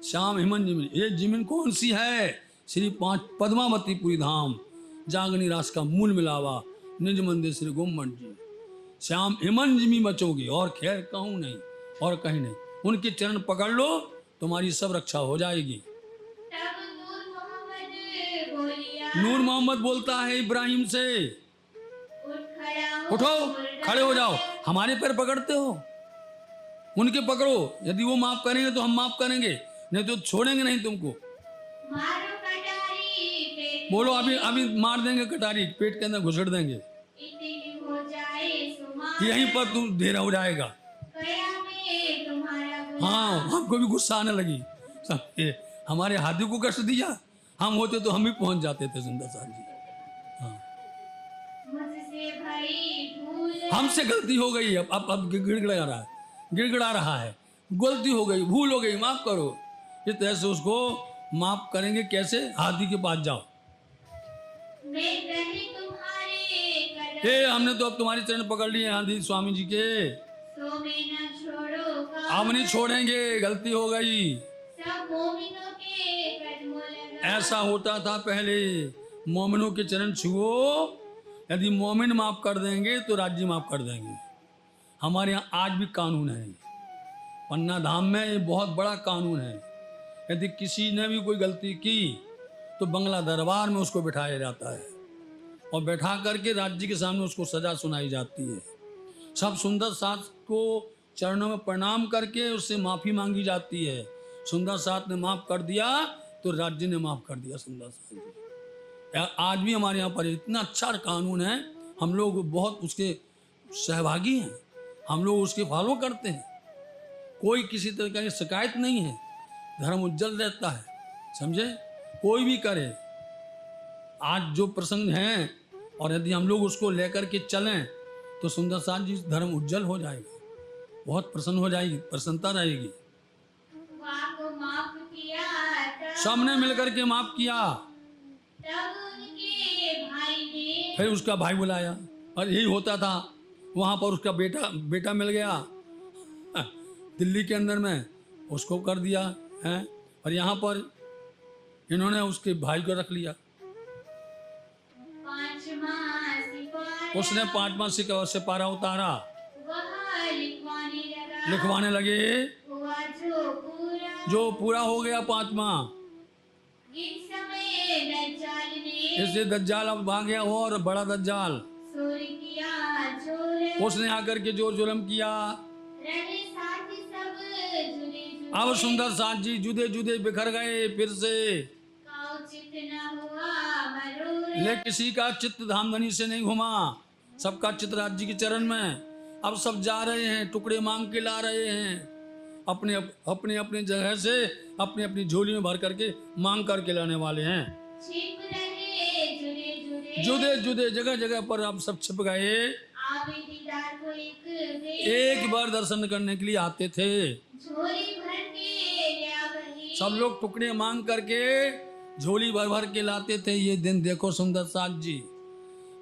श्याम हिमन जिमिन, ये जिमिन कौन सी है? श्री 5 पद्मावतीपुरी धाम, जागनी रास का मूल मिलावा, निज मंदिर श्री गोमन जी। श्याम हिमन जिमी बचोगे और खैर कहूँ नहीं और कहीं नहीं। उनके चरण पकड़ लो, तुम्हारी सब रक्षा हो जाएगी। तब नूर मोहम्मद बोलिया, नूर मोहम्मद बोलता है इब्राहिम से, उठ खड़ा हो, उठो खड़े हो जाओ। हमारे पैर पकड़ते हो, उनके पकड़ो। यदि वो माफ करेंगे तो हम माफ करेंगे, नहीं तो छोड़ेंगे नहीं तुमको। मारो कटारी पे, बोलो अभी अभी मार देंगे कटारी, पेट के अंदर घुसड़ देंगे, इतनी हो जाए सुमार, यहीं पर तुम ढेरा हो जाएगा। कया में तुम्हारा गुलाम, हाँ, हमको भी गुस्सा आने लगी। ये हमारे हाथी को कष्ट दिया, हम होते तो हम भी पहुंच जाते थे सुंदर साहब जी। हाँ, मुझसे भई भूल, हमसे गलती हो गई, अब गिड़गिड़ा रहा है, गिड़गिड़ा रहा है, गलती हो गई, भूल हो गई, माफ करो। इस तरह से उसको माफ करेंगे कैसे? हाथी के पास जाओ, मैं रही तुम्हारे कदम, ए हमने तो अब तुम्हारे चरण पकड़ लिए हाथी स्वामी जी के, सो मैं न छोड़ो का, हम नहीं छोड़ेंगे, गलती हो गई। सब मोमिनों के कदमों लगा, ऐसा होता था पहले, मोमिनों के चरण छुओ, यदि मोमिन माफ कर देंगे तो राज्य माफ कर देंगे। हमारे यहाँ आज भी कानून है, पन्ना धाम में ये बहुत बड़ा कानून है। यदि किसी ने भी कोई गलती की तो बंगला दरबार में उसको बिठाया जाता है और बैठा करके राज्य के सामने उसको सजा सुनाई जाती है। सब सुंदर साथ को चरणों में प्रणाम करके उससे माफ़ी मांगी जाती है। सुंदर साथ ने माफ़ कर दिया तो राज्य ने माफ़ कर दिया सुंदर साथ जी। आज भी हमारे यहाँ पर इतना अच्छा कानून है, हम लोग बहुत उसके सहभागी हैं, हम लोग उसके फॉलो करते हैं। कोई किसी तरह की शिकायत नहीं है, धर्म उज्जवल रहता है, समझे? कोई भी करे। आज जो प्रसंग हैं और यदि हम लोग उसको लेकर के चलें तो सुंदर साथ जी धर्म उज्जवल हो जाएगा, बहुत प्रसन्न हो जाएगी, प्रसन्नता रहेगी। को माफ किया, सबने मिलकर के माफ किया। तब उनके भाई ने, फिर उसका भाई बुलाया और यही होता था। वहाँ पर उसका बेटा मिल गया दिल्ली के अंदर में, उसको कर दिया है। और यहाँ पर इन्होंने उसके भाई को रख लिया। उसने 5वां सिपारा उतारा, वह लिखवाने लगे। हुआ जो पूरा हो गया 5वां, इस समय दज्जाल ने इसलिए दज्जाल अब भाग गया और बड़ा दज्जाल। चोरी किया जोर, उसने आकर के जोर जुल्म किया। रहे साथी सब जुले जुले, अब सुंदर साथ जी जुदे जुदे बिखर गए फिर से। काऊ चित न हुआ मरूर, ले किसी का चित्त धामधनी से नहीं घुमा, सबका चित्त राज्य के चरण में। अब सब जा रहे हैं, टुकड़े मांग के ला रहे हैं, अपने अपने अपने जगह से अपनी अपनी झोली में भर करके मांग करके लाने वाले हैं। छिप रहे जुले जुले, जुदे जुदे जगह जगह पर अब सब छिप गए। आवे दीदार को एक एक बार दर्शन करने के लिए आते थे। झोली भर के लिया वही, सब लोग टुकड़े मांग करके झोली भर भर के लाते थे। ये दिन देखो सुंदर साथ जी,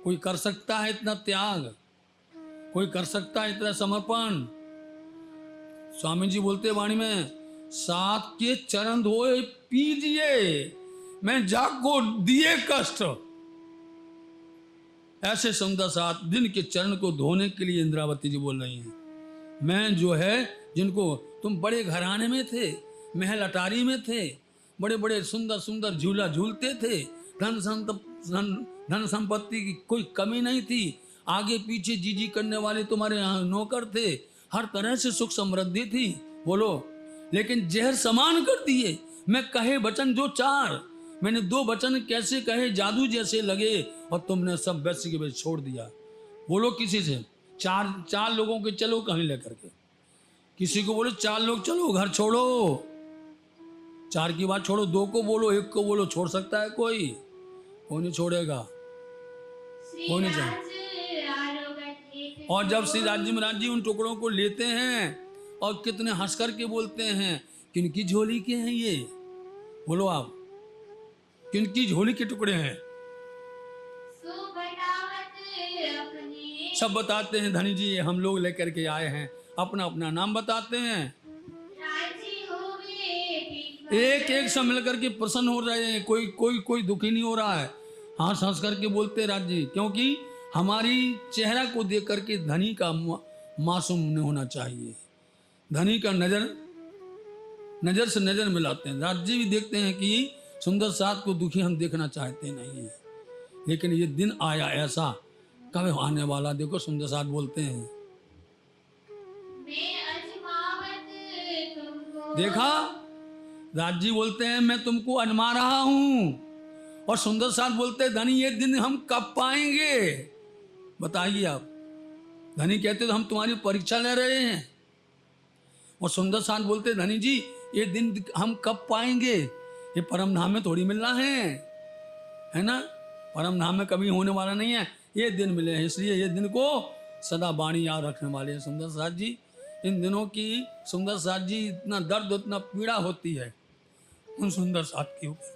कोई कर सकता है इतना त्याग, कोई कर सकता है इतना समर्पण। स्वामी जी बोलते वाणी में, साथ के चरण धोए पीजिए, मैं जाग को दिए कष्ट। ऐसे सुंदर साथ दिन के चरण को धोने के लिए इंद्रावती जी बोल रही हैं। मैं जो है, जिनको तुम बड़े घराने में थे, महल अटारी में थे, बड़े बड़े सुंदर सुंदर झूला झूलते थे, धन संपत्ति की कोई कमी नहीं थी, आगे पीछे जीजी करने वाले तुम्हारे यहाँ नौकर थे, हर तरह से सुख समृद्धि थी। बोलो, लेकिन जहर समान कर दिए। मैं कहे वचन जो 4, मैंने 2 वचन कैसे कहे जादू जैसे लगे, और तुमने सब वैसे के वैसे छोड़ दिया। बोलो किसी से 4 लोगों के चलो कहीं लेकर के, किसी को बोलो 4 लोग चलो घर छोड़ो, 4 की बात छोड़ो, 2 को बोलो, 1 को बोलो, छोड़ सकता है कोई? कोई नहीं छोड़ेगा, कोई नहीं छोड़ेगा। और जब श्री राज्य महाराज जी उन टुकड़ों को लेते हैं और कितने हंस करके बोलते हैं, किनकी झोली के हैं ये? बोलो आप, किनकी झोली के टुकड़े हैं? सब बताते हैं, धनी जी हम लोग लेकर के आए हैं, अपना अपना नाम बताते हैं। एक एक से मिलकर के प्रसन्न हो रहे हैं, कोई कोई कोई दुखी नहीं हो रहा है, हंस हंस करके बोलते हैं राज जी, क्योंकि हमारी चेहरा को देख करके धनी का मासूम नहीं होना चाहिए। धनी का नजर से नजर मिलाते हैं। राज जी भी देखते हैं कि सुंदर साथ को दुखी हम देखना चाहते नहीं है, लेकिन ये दिन आया ऐसा, कब आने वाला देखो। सुंदर साथ बोलते हैं, देखा, राज जी बोलते हैं मैं तुमको अजमा रहा हूं, और सुंदर साथ बोलते हैं धनी ये दिन हम कब पाएंगे? बताइए आप। धनी कहते तो हम तुम्हारी परीक्षा ले रहे हैं, और सुंदर साथ बोलते धनी जी ये दिन हम कब पाएंगे? ये परम धाम में थोड़ी मिलना है ना, परम धाम में कभी होने वाला नहीं है, ये दिन मिले हैं, इसलिए ये दिन को सदा वाणी याद रखने वाले हैं सुंदर साथ जी। इन दिनों की सुंदर साथ जी इतना दर्द इतना पीड़ा होती है उन सुंदर साथ के ऊपर।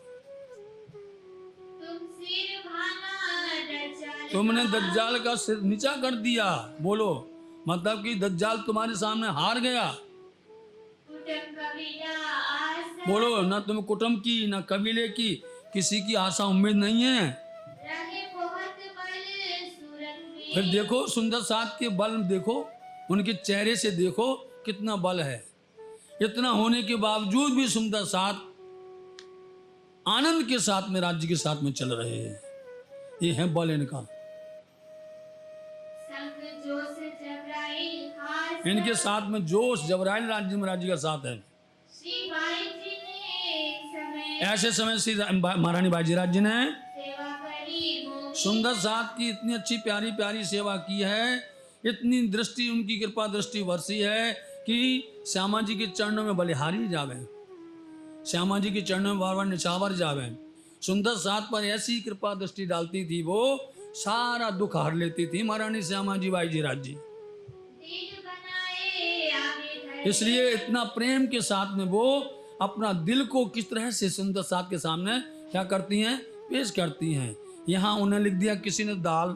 तुमने दज्जाल का सिर नीचा कर दिया। बोलो, मतलब कि दज्जाल तुम्हारे सामने हार गया। बोलो, ना तुम कुटुंब की ना कबीले की किसी की आशा उम्मीद नहीं है। फिर देखो सुंदर साथ के बल देखो, उनके चेहरे से देखो कितना बल है। इतना होने के बावजूद भी सुंदर साथ आनंद के साथ में राज्य के साथ में चल रहे हैं। ये है बल इनका। इनके साथ में जोश जबराइल राज्य में राज्य का साथ है। ऐसे समय श्री महारानी बाजी राज्य ने सुंदर साथ की इतनी अच्छी प्यारी प्यारी सेवा की है, इतनी दृष्टि उनकी कृपा दृष्टि वर्षी है कि श्यामा जी के चरणों में बलिहारी जावे, श्यामा जी के चरणों में बार बार निछावर जावे। सुंदर साथ पर ऐसी कृपा दृष्टि डालती थी, वो सारा दुख हर लेती थी महारानी श्यामा जी बाई जी राज्य। इसलिए इतना प्रेम के साथ में वो अपना दिल को किस तरह से सुंदर साथ के सामने क्या करती हैं, पेश करती हैं। यहाँ उन्हें लिख दिया किसी ने दाल,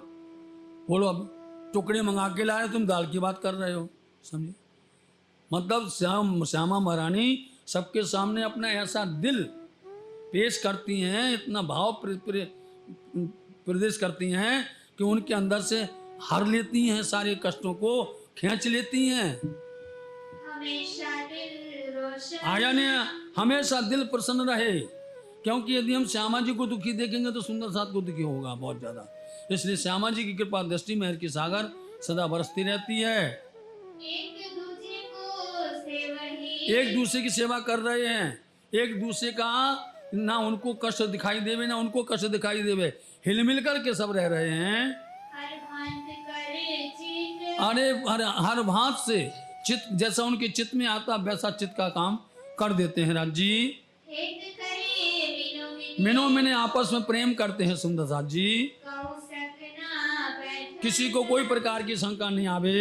बोलो अब टुकड़े मंगा के लाए, तुम दाल की बात कर रहे हो, समझे? मतलब श्यामा महारानी सबके सामने अपना ऐसा दिल पेश करती हैं, इतना भाव प्रदेश करती हैं कि उनके अंदर से हर लेती हैं, सारे कष्टों को खींच लेती हैं। हमेशा दिल रोशन आया ने हमेशा दिल प्रसन्न रहे, क्योंकि यदि हम श्यामा जी को दुखी देखेंगे तो सुंदर साथ को दुखी होगा बहुत ज्यादा। इसलिए श्यामा जी की कृपा दृष्टि मेहर की सागर सदा बरसती रहती है। एक दूजे को से वही एक दूसरे की सेवा कर रहे हैं, एक दूसरे का ना उनको कष्ट दिखाई देवे ना उनको कष्ट दिखाई देवे, हिल मिल करके सब रह रहे हैं। हर भांत करे चित अरे हर भांत से चित्त जैसा उनके चित्त में आता वैसा चित्त का काम कर देते हैं। राज जी हित करे बिनो मिनो मिने आपस में प्रेम करते हैं। सुंदर साथ जी कहु सकना बैठ किसी को कोई प्रकार की शंका नहीं आवे।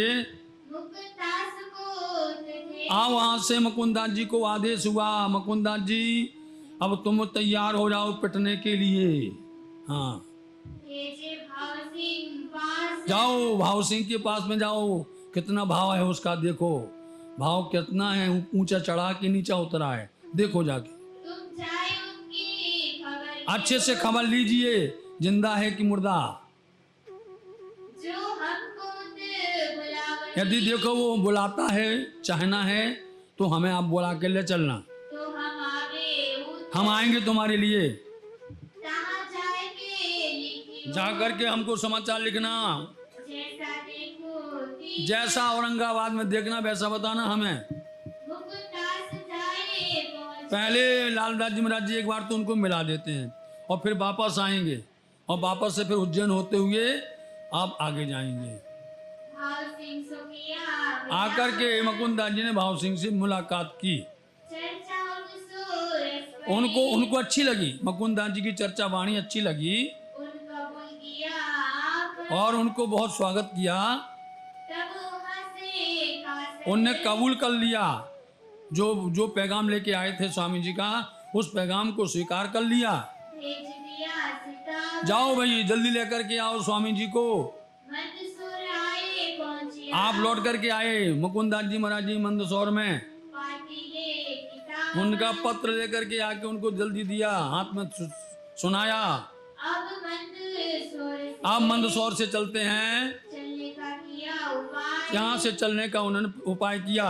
मुक्तास को तुझे आओ वहां से मुकुंदास जी को आदेश हुआ, मुकुंदास जी अब तुम तैयार हो जाओ पिटने के लिए। हाँ भेजे भाव सिंह पास जाओ भाव सिंह के पास में जाओ, कितना भाव है उसका देखो, भाव कितना है, ऊंचा चढ़ा के नीचा उतरा है, देखो जाके। तुम जाए उनकी खबर अच्छे से खबर लीजिए जिंदा है कि मुर्दा। जो हमको बुलावती यदि देखो वो बुलाता है चाहना है तो हमें आप बुला के ले चलना, तो हम आगे हम आएंगे तुम्हारे लिए। तहाँ जाएंगे लिखी जा करके हमको समाचार लिखना, जैसा देखो ती जैसा औरंगाबाद में देखना वैसा बताना हमें। मुकुंदास जाए पहुंच पहले लालदास जी महाराज जी एक बार तो उनको मिला देते हैं और फिर वापस आएंगे और वापस से फिर उज्जैन होते हुए आप आगे जाएंगे। भाव सिंह सुखिया आकर के मुकुंदास जी ने भाव सिंह से मुलाकात की, चर्चा उनसो उनको अच्छी लगी, मुकुंदास जी की चर्चा वाणी अच्छी लगी उनका बोल किया आप और उनको बहुत स्वागत किया। तब वहाँ से कासे उनने कबूल कर लिया, जो पैगाम लेके आए थे स्वामी जी का उस पैगाम को स्वीकार कर लिया। भेज दिया सीता जाओ भाई जल्दी लेकर के आओ स्वामी जी को। मंदसौर आए पहुंचे आप लौट करके आए, मुकुंदास जी महाराज जी मंदसौर में पार्टी के किताब उनका पत्र लेकर के आके उनको जल्दी दिया, हाथ में सुनाया। अब मंदसौर से आप मंदसौर से चलते हैं, चलने का किया उपाय यहाँ से चलने का उन्होंने उपाय किया।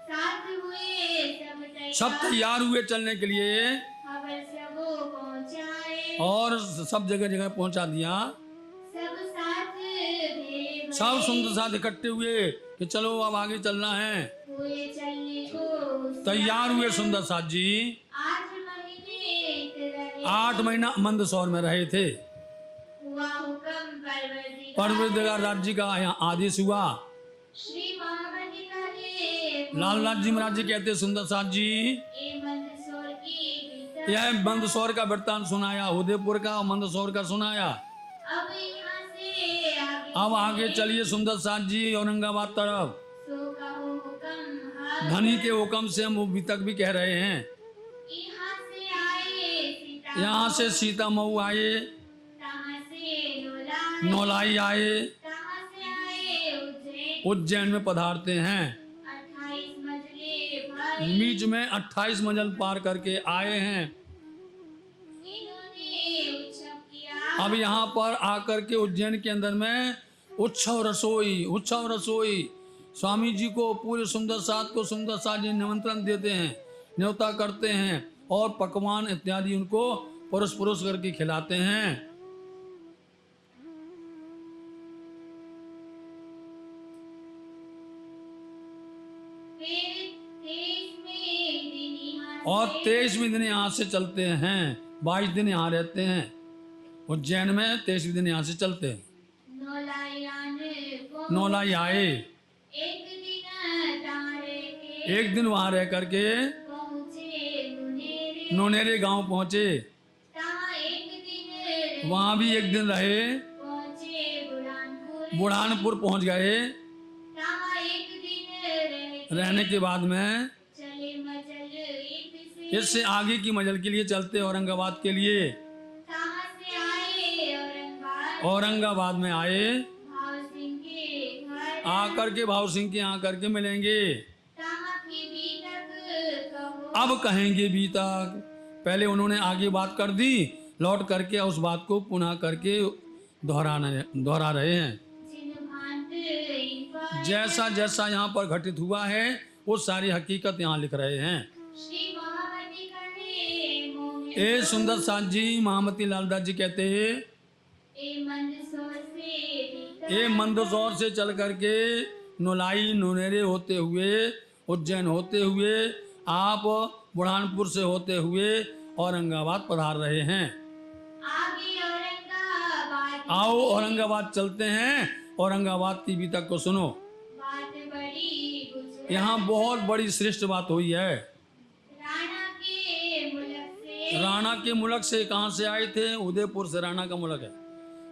साथ हुए सब तैयार हुए चलने के लिए खबर सबो पहुंचाए और सब जगह जगह पहुंचा दिया। सब साथ भेद सब सुंदर साथ इकट्ठे हुए कि चलो अब आगे चलना है। हुए चलने को तैयार हुए सुंदर साथ जी। 8 महीने रहे 8 महीना मंदसौर में रहे थे। हुआ हुक्म परवरदिगार राज्य जी का यहाँ आदेश हुआ। श्री महामति का देव लालनाथ जी महाराज जी कहते सुंदर साथ जी ए मंदसौर की भीतर यह मंदसौर का वृत्तांत सुनाया, उदयपुर का और मंदसौर का सुनाया। अब यहाँ से आगे अब आगे चलिए सुंदर साथ जी औरंगाबाद तरफ। सो कहो हुक्म हाथ धनी के हुक्म से हम अभी तक भी कह रहे हैं। यहाँ से आए सीता यहाँ से सीता मऊ आए, तहाँ से नोला नौलाई आए, तहाँ से आए उज्जैन उज्जैन में पधारते हैं। 28 मंजिले भर बीच में 28 मंजिल पार करके आए हैं। इन्होंने उत्सव किया अब यहाँ पर आकर के उज्जैन के अंदर में उत्सव रसोई स्वामी जी को पूरे सुंदर साथ को सुंदर साथ जी निमंत्रण देते हैं, न्योता करते हैं और पकवान इत्यादि उनको परोस करके खिलाते हैं। फिर 23वें दिन यहाँ और से 23वें दिन यहाँ से चलते हैं। 22 दिन यहाँ रहते हैं उज्जैन में, 23वें दिन यहाँ से चलते हैं। नौलायान को नौलाई आए, एक दिन तारे के एक दिन वहाँ रह करके पहुँचे मुनेरे नोनेरे गांव पहुँचे, तहाँ एक दिन वहाँ भी एक दिन रहे। पहुँचे बुरहानपुर बुरहानपुर पहुँच गए। तहाँ एक दिन रहने के बाद में चले मचल एक से इससे आगे की मंजिल के लिए चलते औरंगाबाद के लिए। तहाँ से आए औरंगाबाद में आए, भाव सिंह के घर आकर के भाव सिंह के यहाँ करके मिलेंगे। तहाँ की भी तक कहो अब कहेंगे भी तक, पहले उन्होंने आगे बात कर दी, लौट करके उस बात को पुनः करके दोहरा रहे हैं। जिन जैसा जैसा यहाँ पर घटित हुआ है वो सारी हकीकत यहाँ लिख रहे हैं। श्री महामती कहे मोह ए सुंदर साथ जी, महामती लालदास जी कहते हैं, ए मंदसौर से भीतर ए मंदसौर से चल करके नोलाई नुनेरे होते हुए, उज्जैन होते हुए, आप बुरहानपुर से होते हुए औरंगाबाद पधार रहे हैं। आगे औरंगाबाद आओ औरंगाबाद चलते हैं, औरंगाबाद की भी तक को सुनो। बात बड़ी गुजर यहाँ बहुत बड़ी श्रेष्ठ बात हुई है। राणा के मुल्क से राणा के मुल्क से कहाँ से आए थे? उदयपुर से राणा का मुल्क है।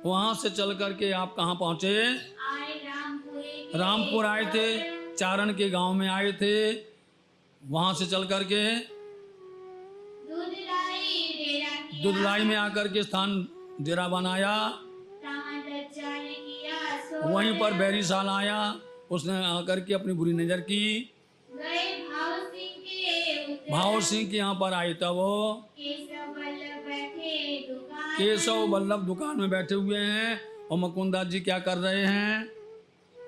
वहाँ से चल करके आप कहाँ पहुँचे? आए रामपुरे रामपुर आए थे, चारण के गांव में आए थे। वहाँ से चल करके दुधलाई डेरा किया दुधलाई में आकर के स्थान डेरा बनाया। तहाँ दज्जाल किया सो वहीं पर बैरी साल आया, उसने आकर के अपनी बुरी नज़र की। गए भाव सिंह के उतर भाव सिंह के यहाँ पर आए तब वो केशव बल्लभ बैठे दुकान केशव बल्लभ दुकान में बैठे हुए हैं और मुकुंदास जी क्या कर रहे हैं?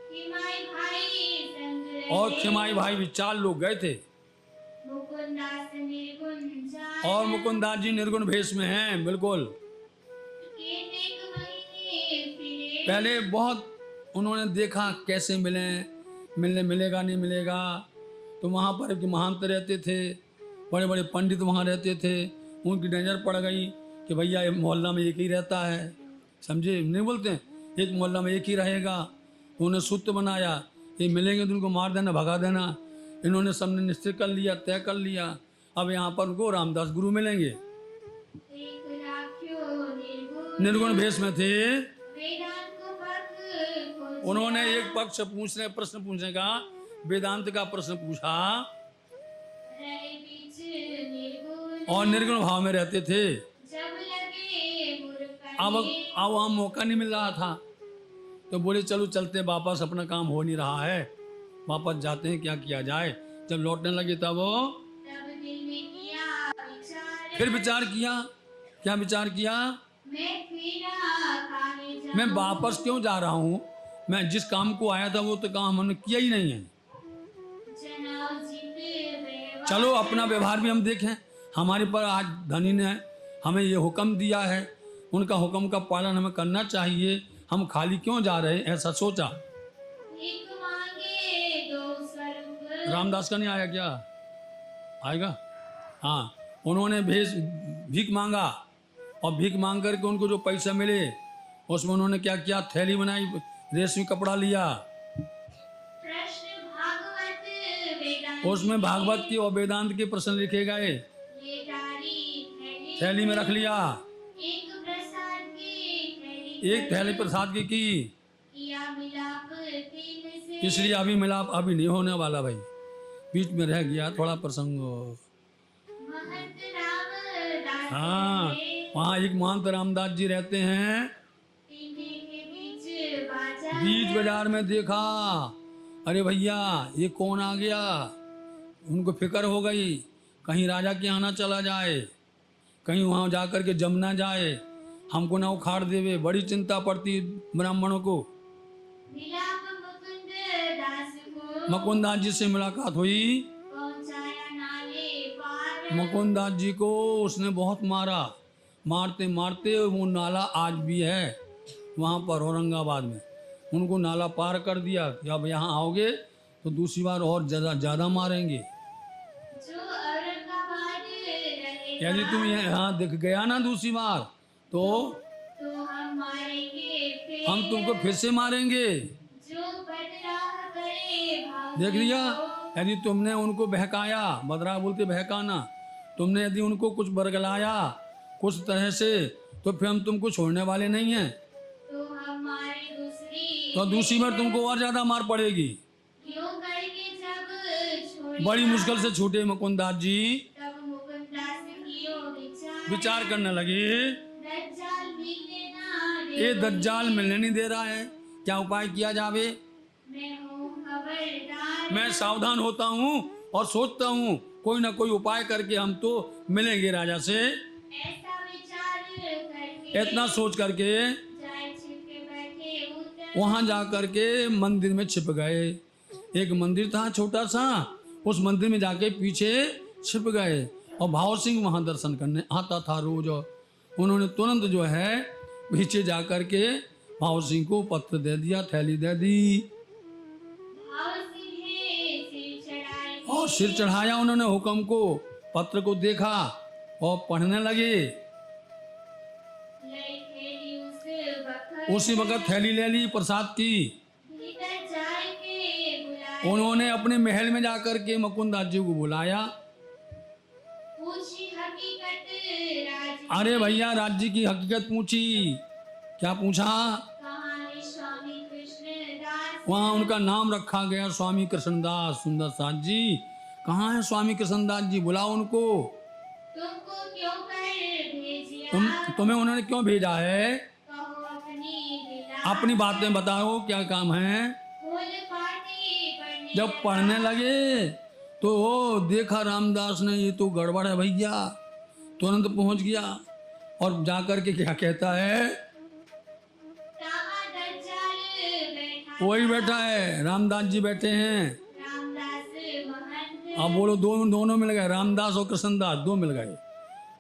खिमाई भाई संग रहे और खिमाई भाई भी 4 लोग गए थे मुकुंदास निर्गुण जाए और मुकुंदास जी निर्गुण भेष में हैं। बिल्कुल केतेक महीने फिरे पहले बहुत उन्होंने देखा कैसे मिलेगा नहीं मिलेगा। तो वहाँ पर एक महंत रहते थे, बड़े बड़े पंडित वहाँ रहते थे। उनकी नज़र पड़ गई कि भैया ये मोहल्ला में एक ही रहता है, समझे नहीं बोलते हैं, एक मोहल्ला में एक ही रहेगा। तो उन्हें सूत्र बनाया, ये मिलेंगे तो उनको मार देना, भगा देना। इन्होंने सबने निश्चय कर लिया, तय कर लिया, अब यहाँ पर उनको रामदास गुरु मिलेंगे। एक राख्यो निर्गुण निर्गुण भेष में थे। वेदांत को पक खोज उन्होंने एक प्रश्न पूछने का वेदांत का प्रश्न पूछा रहे बीच निर्गुण और निर्गुण भाव में रहते थे। जब लगे मूर्ख अब वहाँ मौका नहीं मिल रहा था तो बोले चलो चलते वापस, अपना काम हो नहीं रहा है, वापस जाते हैं, क्या किया जाए। जब लौटने लगे तब वो तब दिल में किया विचार फिर विचार किया। क्या विचार किया? मैं फिरा खाने जाऊं मैं वापस क्यों जा रहा हूँ? मैं जिस काम को आया था वो तो काम हमने किया ही नहीं है। जनाउचित व्यवहार चलो अपना व्यवहार भी हम देखें। हमारे पर आज धनी ने हमें ये हुक्म दिया है, उनका हुक्म का पालन हमें करना चाहिए। हम खाली क्यों जा रहे हैं, ऐसा सोचा। भीख मांगे दो स्वरूप रामदास का नहीं आया क्या? आएगा। हाँ, उन्होंने भीख मांगा और भीख मांग करके उनको जो पैसा मिले उसमें उन्होंने क्या किया? थैली बनाई, रेशमी कपड़ा लिया, प्रश्न भागवत वेदांत उसमें भागवत की और वेदांत के प्रश्न लिखे गए, ये डारी थैली में रख लिया। एक प्रसाद की थैली एक थैली प्रसाद की किया मिलाप तीन से इसलिए अभी मिलाप अभी नहीं होने वाला भाई, बीच में रह गया थोड़ा प्रसंग। महंत रामदास हाँ, वहाँ एक महंत रामदास जी रहते हैं। तीने के बीच बाजा बीच बाजार में देखा, अरे भैया ये कौन आ गया। उनको फिक्र हो गई कहीं राजा के यहाँ ना चला जाए, कहीं वहाँ जा कर के जम ना जाए, हमको ना उखाड़ देवे। बड़ी चिंता पड़ती ब्राह्मणों को। मिलाप मुकुंद दास को मुकुंदास जी से मुलाकात हुई। पहुंचाया नाले पार मुकुंदास जी को उसने बहुत मारा, मारते मारते वो नाला आज भी है वहाँ पर औरंगाबाद में। उनको नाला पार कर दिया कि अब यहाँ आओगे तो दूसरी बार और ज़्यादा मारेंगे। जो औरंगाबाद रहेगा यदि तुम यहाँ दिख गया ना दूसरी बार तो तो हम मारेंगे फिर हम तुमको फिर से मारेंगे। जो बदराह करे भाव देख लिया, यदि तुमने उनको बहकाया, बदरा बोलते बहकाना, तुमने यदि उनको कुछ बरगलाया कुछ तरह से तो फिर हम तुमको छोड़ने वाले नहीं हैं। तो हमारी दूसरी तो दूसरी बार तुमको और ज़्यादा मार पड़ेगी। क्यों करके जब छोड़ी बड़ी मुश्किल से छूटे मुकुंदास जी। तब मुकुंद दास कियो विचार विचार करने लगे, दज्जाल मिलने ना ये दे दज्जाल मिलने नहीं दे रहा है, क्या उपाय किया जावे। मैं हूँ खबरदार मैं सावधान होता हूँ और सोचता हूँ कोई ना कोई उपाय करके हम तो मिलेंगे राजा से। ऐसा विचार करके इतना सोच करके जाए छिपके बैठे उतर वहां जाकर के मंदिर में छिप गए। एक मंदिर था छोटा सा, उस मंदिर में जाके पीछे छिप गए। और भाव सिंह वहां दर्शन करने आता था रोज। उन्होंने तुरंत जो है पीछे जाकर के भाव सिंह को पत्र दे दिया, थैली दे दी भाव सिंह सिर चढ़ाए और सिर चढ़ाया उन्होंने हुक्म को। पत्र को देखा और पढ़ने लगे। लई थैली उसी वक्त थैली ले ली प्रसाद की। भीतर जाए के बुलाए उन्होंने अपने महल में जाकर के मुकुंदास जी को बुलाया। पूछी हकीकत राज अरे भैया राज्य की हकीकत पूछी। क्या पूछा? कहाँ है स्वामी कृष्णदास वहाँ उनका नाम रखा गया स्वामी कृष्णदास सुंदरदास जी। कहाँ है स्वामी कृष्णदास जी? बुलाओ उनको। तुमको क्यों कर भेजिया तुम्हें उन्होंने क्यों भेजा है? कहो अपनी लीला अपनी बातें बताओ, क्या काम है? फूल पाती पढ़ने जब पढ़ने लगे तो देखा रामदास ने ये तो गड़बड़ है भैया। तुरंत पहुंच गया और जाकर के क्या कहता है? कहाँ दज्जाल बैठा वही बैठा है, रामदास जी बैठे हैं। रामदास महंत अब बोलो दोनों मिल गए, रामदास और कृष्णदास दो मिल गए,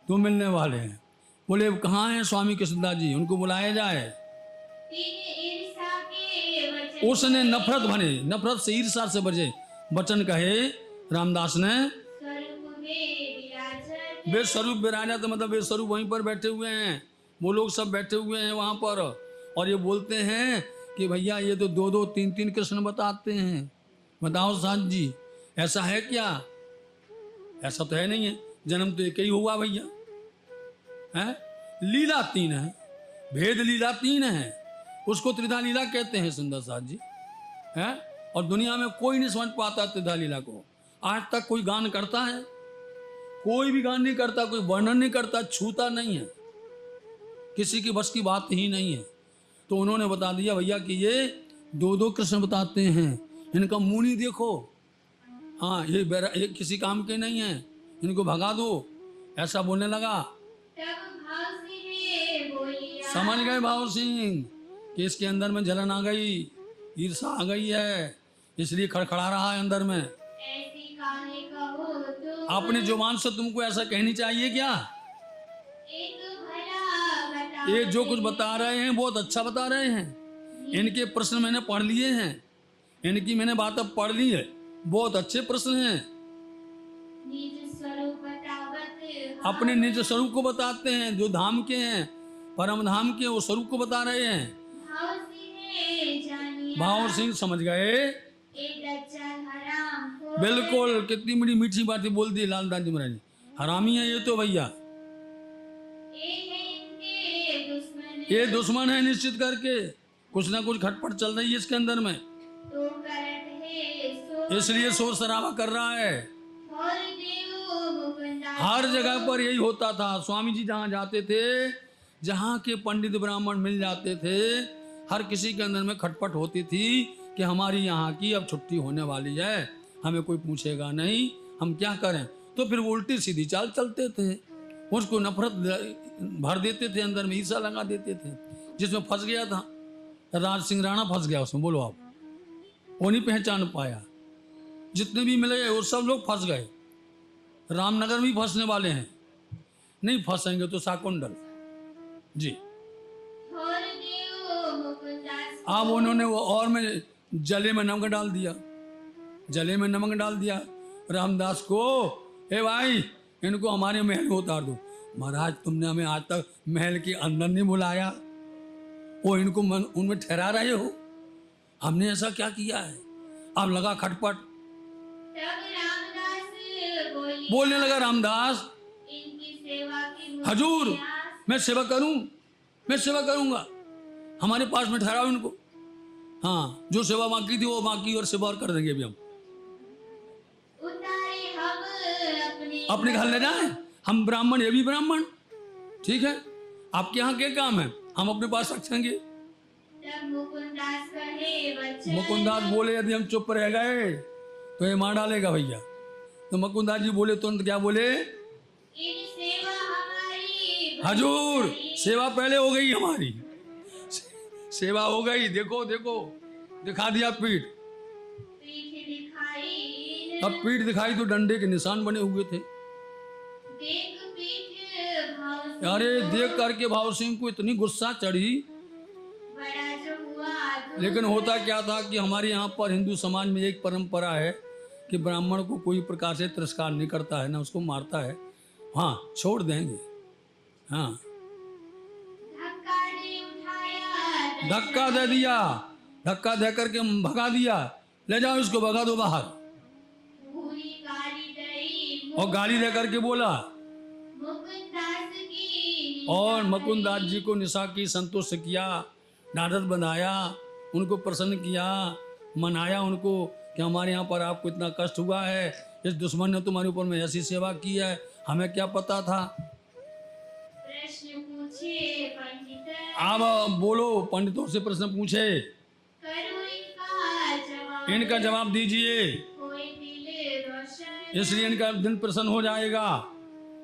दो मिलने वाले हैं। बोले कहाँ हैं स्वामी कृष्णदास जी? उनको बुलाया जाए। तीन ईर्षा के वचन उसने नफरत से ईर्षा से बजे वचन कहे रामदास ने। स्वरूप में विराजत बेस्वरूप विराजा तो मतलब बेस्वरूप वहीं पर बैठे हुए हैं, वो लोग सब बैठे हुए हैं वहां पर। और ये बोलते हैं कि भैया ये तो दो दो तीन तीन कृष्ण बताते हैं। बताओ साथ जी, ऐसा है क्या? ऐसा तो है नहीं है, जन्म तो एक ही हुआ भैया है। लीला तीन है, भेद लीला तीन है, उसको त्रिधा लीला कहते हैं सुंदर साथ जी है। और दुनिया में कोई नहीं समझ पाता त्रिधा लीला को। आज तक कोई गान करता है? कोई भी गान नहीं करता, कोई वर्णन नहीं करता, छूता नहीं है, किसी की बस की बात ही नहीं है। तो उन्होंने बता दिया भैया कि ये दो दो कृष्ण बताते हैं, इनका मुंह नहीं देखो। हाँ ये किसी काम के नहीं है, इनको भगा दो, ऐसा बोलने लगा। तब भाव सिंह बोलिया समझ गए भाव सिंह कि इसके अंदर में जलन आ गई, ईर्षा आ गई है, इसलिए खड़खड़ा रहा है अंदर में। ऐसी काहे कहो तुम अपने जुबान से तुमको ऐसा कहनी चाहिए क्या? एक भला बता ये जो कुछ बता रहे हैं बहुत अच्छा बता रहे हैं। इनके प्रश्न मैंने पढ़ लिए हैं, इनकी मैंने बातें पढ़ ली है, बहुत अच्छे प्रश्न हैं। निज स्वरूप बतावत अपने निज स्वरूप को बताते हैं, जो धाम के हैं, परम धाम के, वो स्वरूप को बता रहे हैं। भाव सिंह जानिया भाव सिंह समझ गए। ए दज्जाल हराम को बिल्कुल, कितनी बड़ी मीठी बातें बोल दी लालदास जी महाराज ने। हरामी है ये तो भैया, ए है इनके दुश्मन ये दुश्मन है निश्चित करके। कुछ ना कुछ खटपट चल रही है इसके अंदर में, तो करत है सो इसलिए शोर शराबा कर रहा है। और देव मुकुंदा हर जगह पर यही होता था। स्वामी जी जहाँ जाते थे, जहाँ के पंडित ब्राह्मण मिल जाते थे, हर किसी के अंदर में खटपट होती थी कि हमारी यहाँ की अब छुट्टी होने वाली है, हमें कोई पूछेगा नहीं, हम क्या करें। तो फिर वो उल्टी सीधी चाल चलते थे, उसको नफरत भर देते थे, अंदर में ईर्षा लगा देते थे। जिसमें फंस गया था राज सिंह राणा, फंस गया उसमें। बोलो आप, वो नहीं पहचान पाया। जितने भी मिले वो सब लोग फंस गए। रामनगर में फंसने वाले हैं, नहीं फंसेंगे तो साकुंडल जी। और देव मुकुंदा अब उन्होंने वो और में जले में नमक डाल दिया, जले में नमक डाल दिया रामदास को। हे भाई, इनको हमारे महल में उतार दो। महाराज तुमने हमें आज तक महल के अंदर नहीं बुलाया, वो इनको उनमें ठहरा रहे हो, हमने ऐसा क्या किया है? अब लगा खटपट। तब रामदास बोलने लगा रामदास, इनकी सेवा की हजूर मुझे मैं सेवा करूं, मैं सेवा करूंगा, हमारे पास में ठहराओ इनको। हाँ, जो सेवा बाकी थी वो बाकी, और सेवा और कर देंगे अभी हम। उतारे हम अपने घर ले जाए, हम ब्राह्मण, ये भी ब्राह्मण, ठीक है, आपके यहाँ क्या काम है, हम अपने पास रखेंगे। तब मुकुंदास कहे वचन मुकुंदास बोले यदि हम चुप रह गए तो ये मार डालेगा भैया। तो मुकुंदास जी बोले तुरंत, क्या बोले? इन सेवा हमारी हजूर सेवा पहले हो गई हमारी, सेवा हो गई, देखो देखो, दिखा दिया पीठ। पीठ दिखाई अब पीठ दिखाई तो डंडे के निशान बने हुए थे। देख पीठ भाव अरे देख करके भाव सिंह को इतनी गुस्सा चढ़ी। बड़ा जो हुआ लेकिन होता क्या था कि हमारे यहाँ पर हिंदू समाज में एक परंपरा है कि ब्राह्मण को कोई प्रकार से तिरस्कार नहीं करता है, ना उसको मारता है। हाँ, छोड़ देंगे। हाँ, धक्का दे उठाया धक्का दे दिया, धक्का दे करके भगा दिया, ले जाओ इसको, भगा दो बाहर। पूरी गाली दई और गाली दे करके बोला, मुकुंदास की और मुकुंदास जी को निशा की संतुष्ट किया, ढाढ़स बंधाया, उनको प्रसन्न किया, मनाया उनको कि हमारे यहाँ पर आपको इतना कष्ट हुआ है, इस दुश्मन ने तुम्हारे ऊपर में ऐसी सेवा की है, हमें क्या पता था। प्रश्न पूछे पंडित आप बोलो, पंडितों से प्रश्न पूछे, करो इनका जवाब इनका जवाब दीजिए, कोई दिल रोशन इसलिए इनका दिन प्रसन्न हो जाएगा।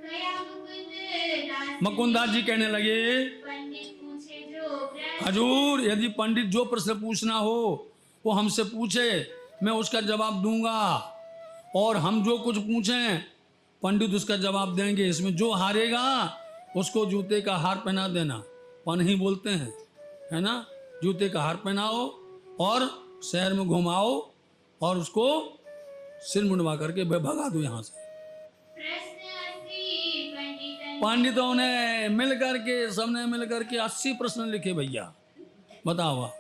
गया मुकुंदास मुकुंदास जी कहने लगे, पंडित पूछे जो प्रश्न हजूर यदि पंडित जो प्रश्न पूछना हो वो हमसे पूछे, मैं उसका जवाब दूंगा, और हम जो कुछ पूछें पंडित उसका जवाब देंगे। इसमें जो हारेगा उसको जूते का हार पहना देना, पन ही बोलते हैं, है ना। जूते का हार पहनाओ और शहर में घुमाओ और उसको सिर मुंडवा करके भगा दो यहाँ से। प्रश्न 80 पंडितन पंडितों ने मिल करके, सबने मिल करके 80 प्रश्न लिखे भैया, बताओ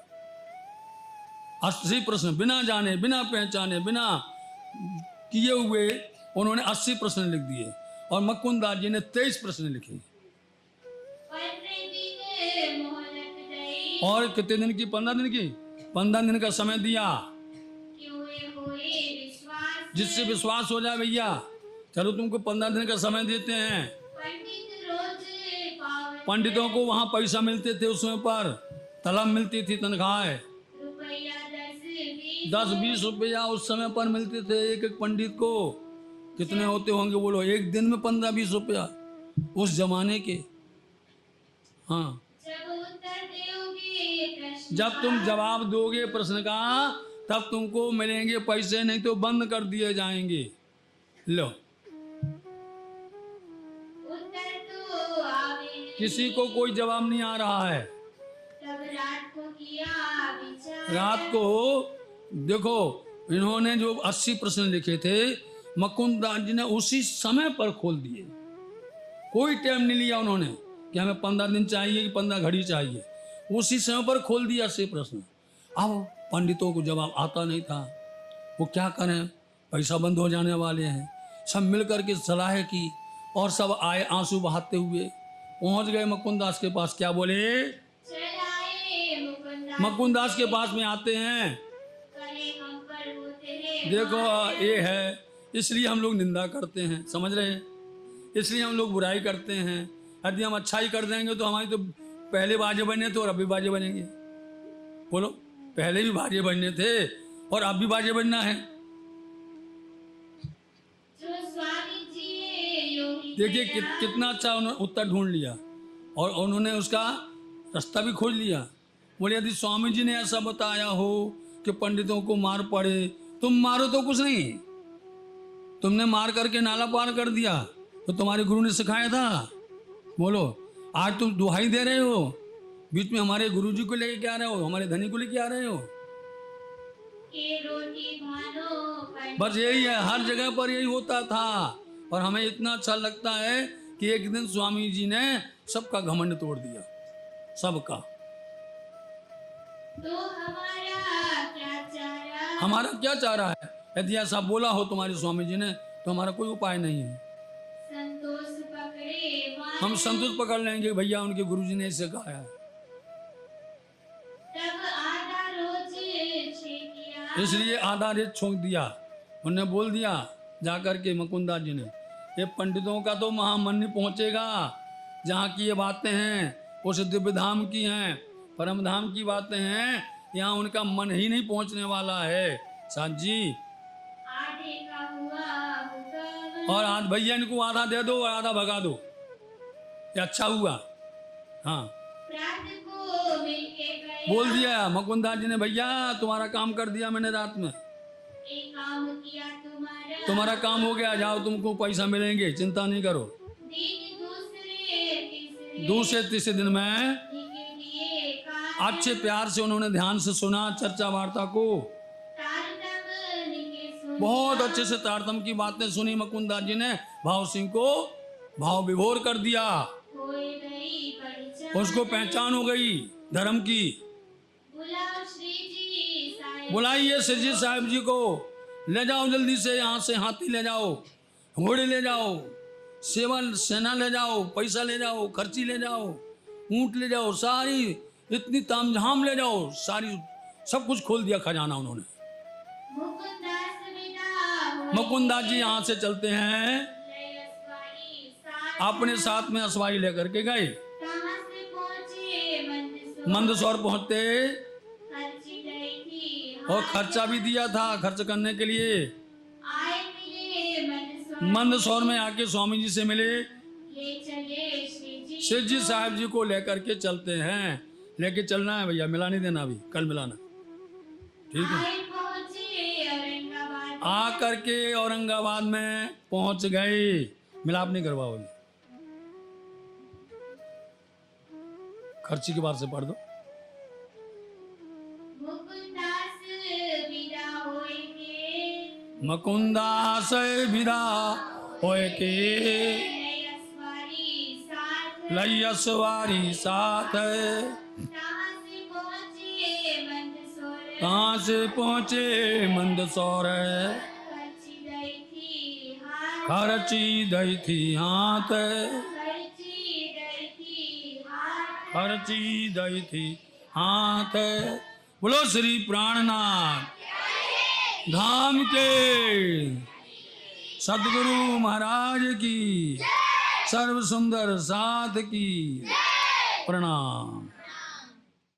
80 प्रश्न, बिना जाने बिना पहचाने बिना किए हुए उन्होंने 80 प्रश्न लिख दिए, और मुकुंदास जी ने 23 प्रश्न लिखे। 15 दिन मोहलत दई और कितने दिन की? 15 दिन की। 15 दिन का समय दिया, क्यों होए विश्वास जिससे विश्वास हो जाए भैया। चलो तुमको 15 दिन का समय देते हैं। पंडित रोज पावन पंडितों को वहां पैसा मिलते थे उस समय पर, तलब मिलती थी, तनख्वाह रुपया 10-20 रुपया उस समय पर मिलते थे एक एक पंडित को। कितने होते होंगे बोलो, एक दिन में 15-20 रुपया उस जमाने के। हाँ, जब उत्तर दोगे प्रश्न जब तुम जवाब दोगे प्रश्न का तब तुमको मिलेंगे पैसे, नहीं तो बंद कर दिए जाएंगे। लो, उत्तर तो आवे किसी को कोई जवाब नहीं आ रहा है। तब रात को किया विचार रात को देखो, इन्होंने जो 80 प्रश्न लिखे थे मुकुंदास जी ने उसी समय पर खोल दिए। कोई टाइम नहीं लिया उन्होंने कि हमें 15 दिन चाहिए कि 15 घड़ी चाहिए, उसी समय पर खोल दिया 80 प्रश्न। अब पंडितों को जवाब आता नहीं था, वो क्या करें, पैसा बंद हो जाने वाले हैं। सब मिल करके सलाह की और सब आए आंसू बहाते हुए, पहुंच गए मुकुंदास के पास। क्या बोले? चलाए मुकुंदास मुकुंदास के पास में आते हैं, करे हम पर होते हैं देखो ये है, इसलिए हम लोग निंदा करते हैं, समझ रहे हैं, इसलिए हम लोग बुराई करते हैं। यदि हम अच्छाई कर देंगे तो हमारी तो पहले बाजे बने थे और अब भी बाजे बनेंगे। बोलो, पहले भी बाजे बनने थे और अब भी बाजे बनना है। जो स्वामी जी योगी देखिए कितना अच्छा उन्होंने उत्तर ढूंढ लिया और उन्होंने उसका रास्ता भी खोज लिया। बोले यदि स्वामी जी ने ऐसा बताया हो कि पंडितों को मार पड़े, तुम मारो तो कुछ नहीं, तुमने मार करके नाला पार कर दिया, तो तुम्हारे गुरु ने सिखाया था। बोलो, आज तुम दुहाई दे रहे हो, बीच में हमारे गुरु जी को लेके क्या रहे हो, हमारे धनी को लेके आ रहे हो। के रोटी भानो पंडित बस यही है, हर जगह पर यही होता था। और हमें इतना अच्छा लगता है कि एक दिन स्वामी जी ने सबका घमंड तोड़ दिया, सबका। तो हमारा क्या चारा हमारा क्या चाह रहा है? यदि ऐसा बोला हो तुम्हारे स्वामी जी ने तो हमारा कोई उपाय नहीं है। संतोष पकड़े मारे हम संतोष पकड़ लेंगे भैया, उनके गुरुजी ने ऐसे कहा है, तब आधा रोज छेकिया इसलिए आधा रेत छोंक दिया। उन्होंने बोल दिया जाकर के मुकुंदास जी ने, ये पंडितों का तो महामन नहीं पहुंचेगा, जहाँ की ये बातें हैं उस दिव्य धाम की हैं, परम धाम की बातें हैं, यहाँ उनका मन ही नहीं पहुंचने वाला है। साथ जी, आधे का हुआ हुक्म और आज भैया इनको आधा दे दो और आधा भगा दो, ये अच्छा हुआ। हाँ, प्रात को मिलके गए बोल दिया मुकुंदास जी ने, भैया तुम्हारा काम कर दिया मैंने रात में, एक काम किया तुम्हारा, तुम्हारा काम हो गया, जाओ तुमको पैसा मिलेंगे, चिंता नहीं करो। दिन दूसरे दूसरे तीसरे दिन में के लिए का अच्छे प्यार से उन्होंने ध्यान से सुना चर्चा वार्ता को, तारतम निके सुन बहुत अच्छे से तारतम की बातें सुनी। मुकुंदास जी ने भाव सिंह को भाव विभोर कर दिया, होए गई परिचय, उसको पहचान हो गई धर्म की। बुलाओ श्री जी साहेब, बुलाइए श्री जी साहब जी को, ले जाओ जल्दी से यहाँ से, हाथी ले जाओ, घोड़े ले जाओ, सेना ले जाओ, पैसा ले जाओ, खर्ची ले जाओ, ऊंट ले जाओ, सारी इतनी तामझाम ले जाओ, सारी सब कुछ खोल दिया खजाना उन्होंने। मुकुंदास विदा होए मुकुंदास जी यहाँ से चलते हैं, लय अस्वारी साथ, अपने साथ में असवारी लेकर के गए। कहाँ से पहुँचे मंदसौर, मंदसौर पहुंचते खर्ची गई थी और खर्चा भी दिया था खर्च करने के लिए। आए मिले मंदसौर, मंदसौर में आके स्वामी जी से मिले, ले चले श्री जी, शिव जी साहब जी को लेकर के चलते हैं। लेके चलना है भैया, मिला नहीं देना, अभी कल मिलाना, ठीक है। आए पहुँचे औरंगाबाद, आ करके औरंगाबाद में पहुंच गए, मिलाप नहीं करवाओगे, खर्ची के बाद से पढ़ दो। मुकुंदास विदा होए के, मुकुंदास विदा होए के, लय अस्वारी साथ, लई सवारी साथ, कहाँ से पहुँचे मंदसौर, कहाँ से पहुँचे मंदसौर, खर्ची गई थी हाथ, खर्ची दई थी हाथ, खर्ची गई थी हाथ, खर्ची दई थी हाथ। बोलो श्री प्राणनाथ धाम के सदगुरु महाराज की सर्व सुंदर साथ की प्रणाम।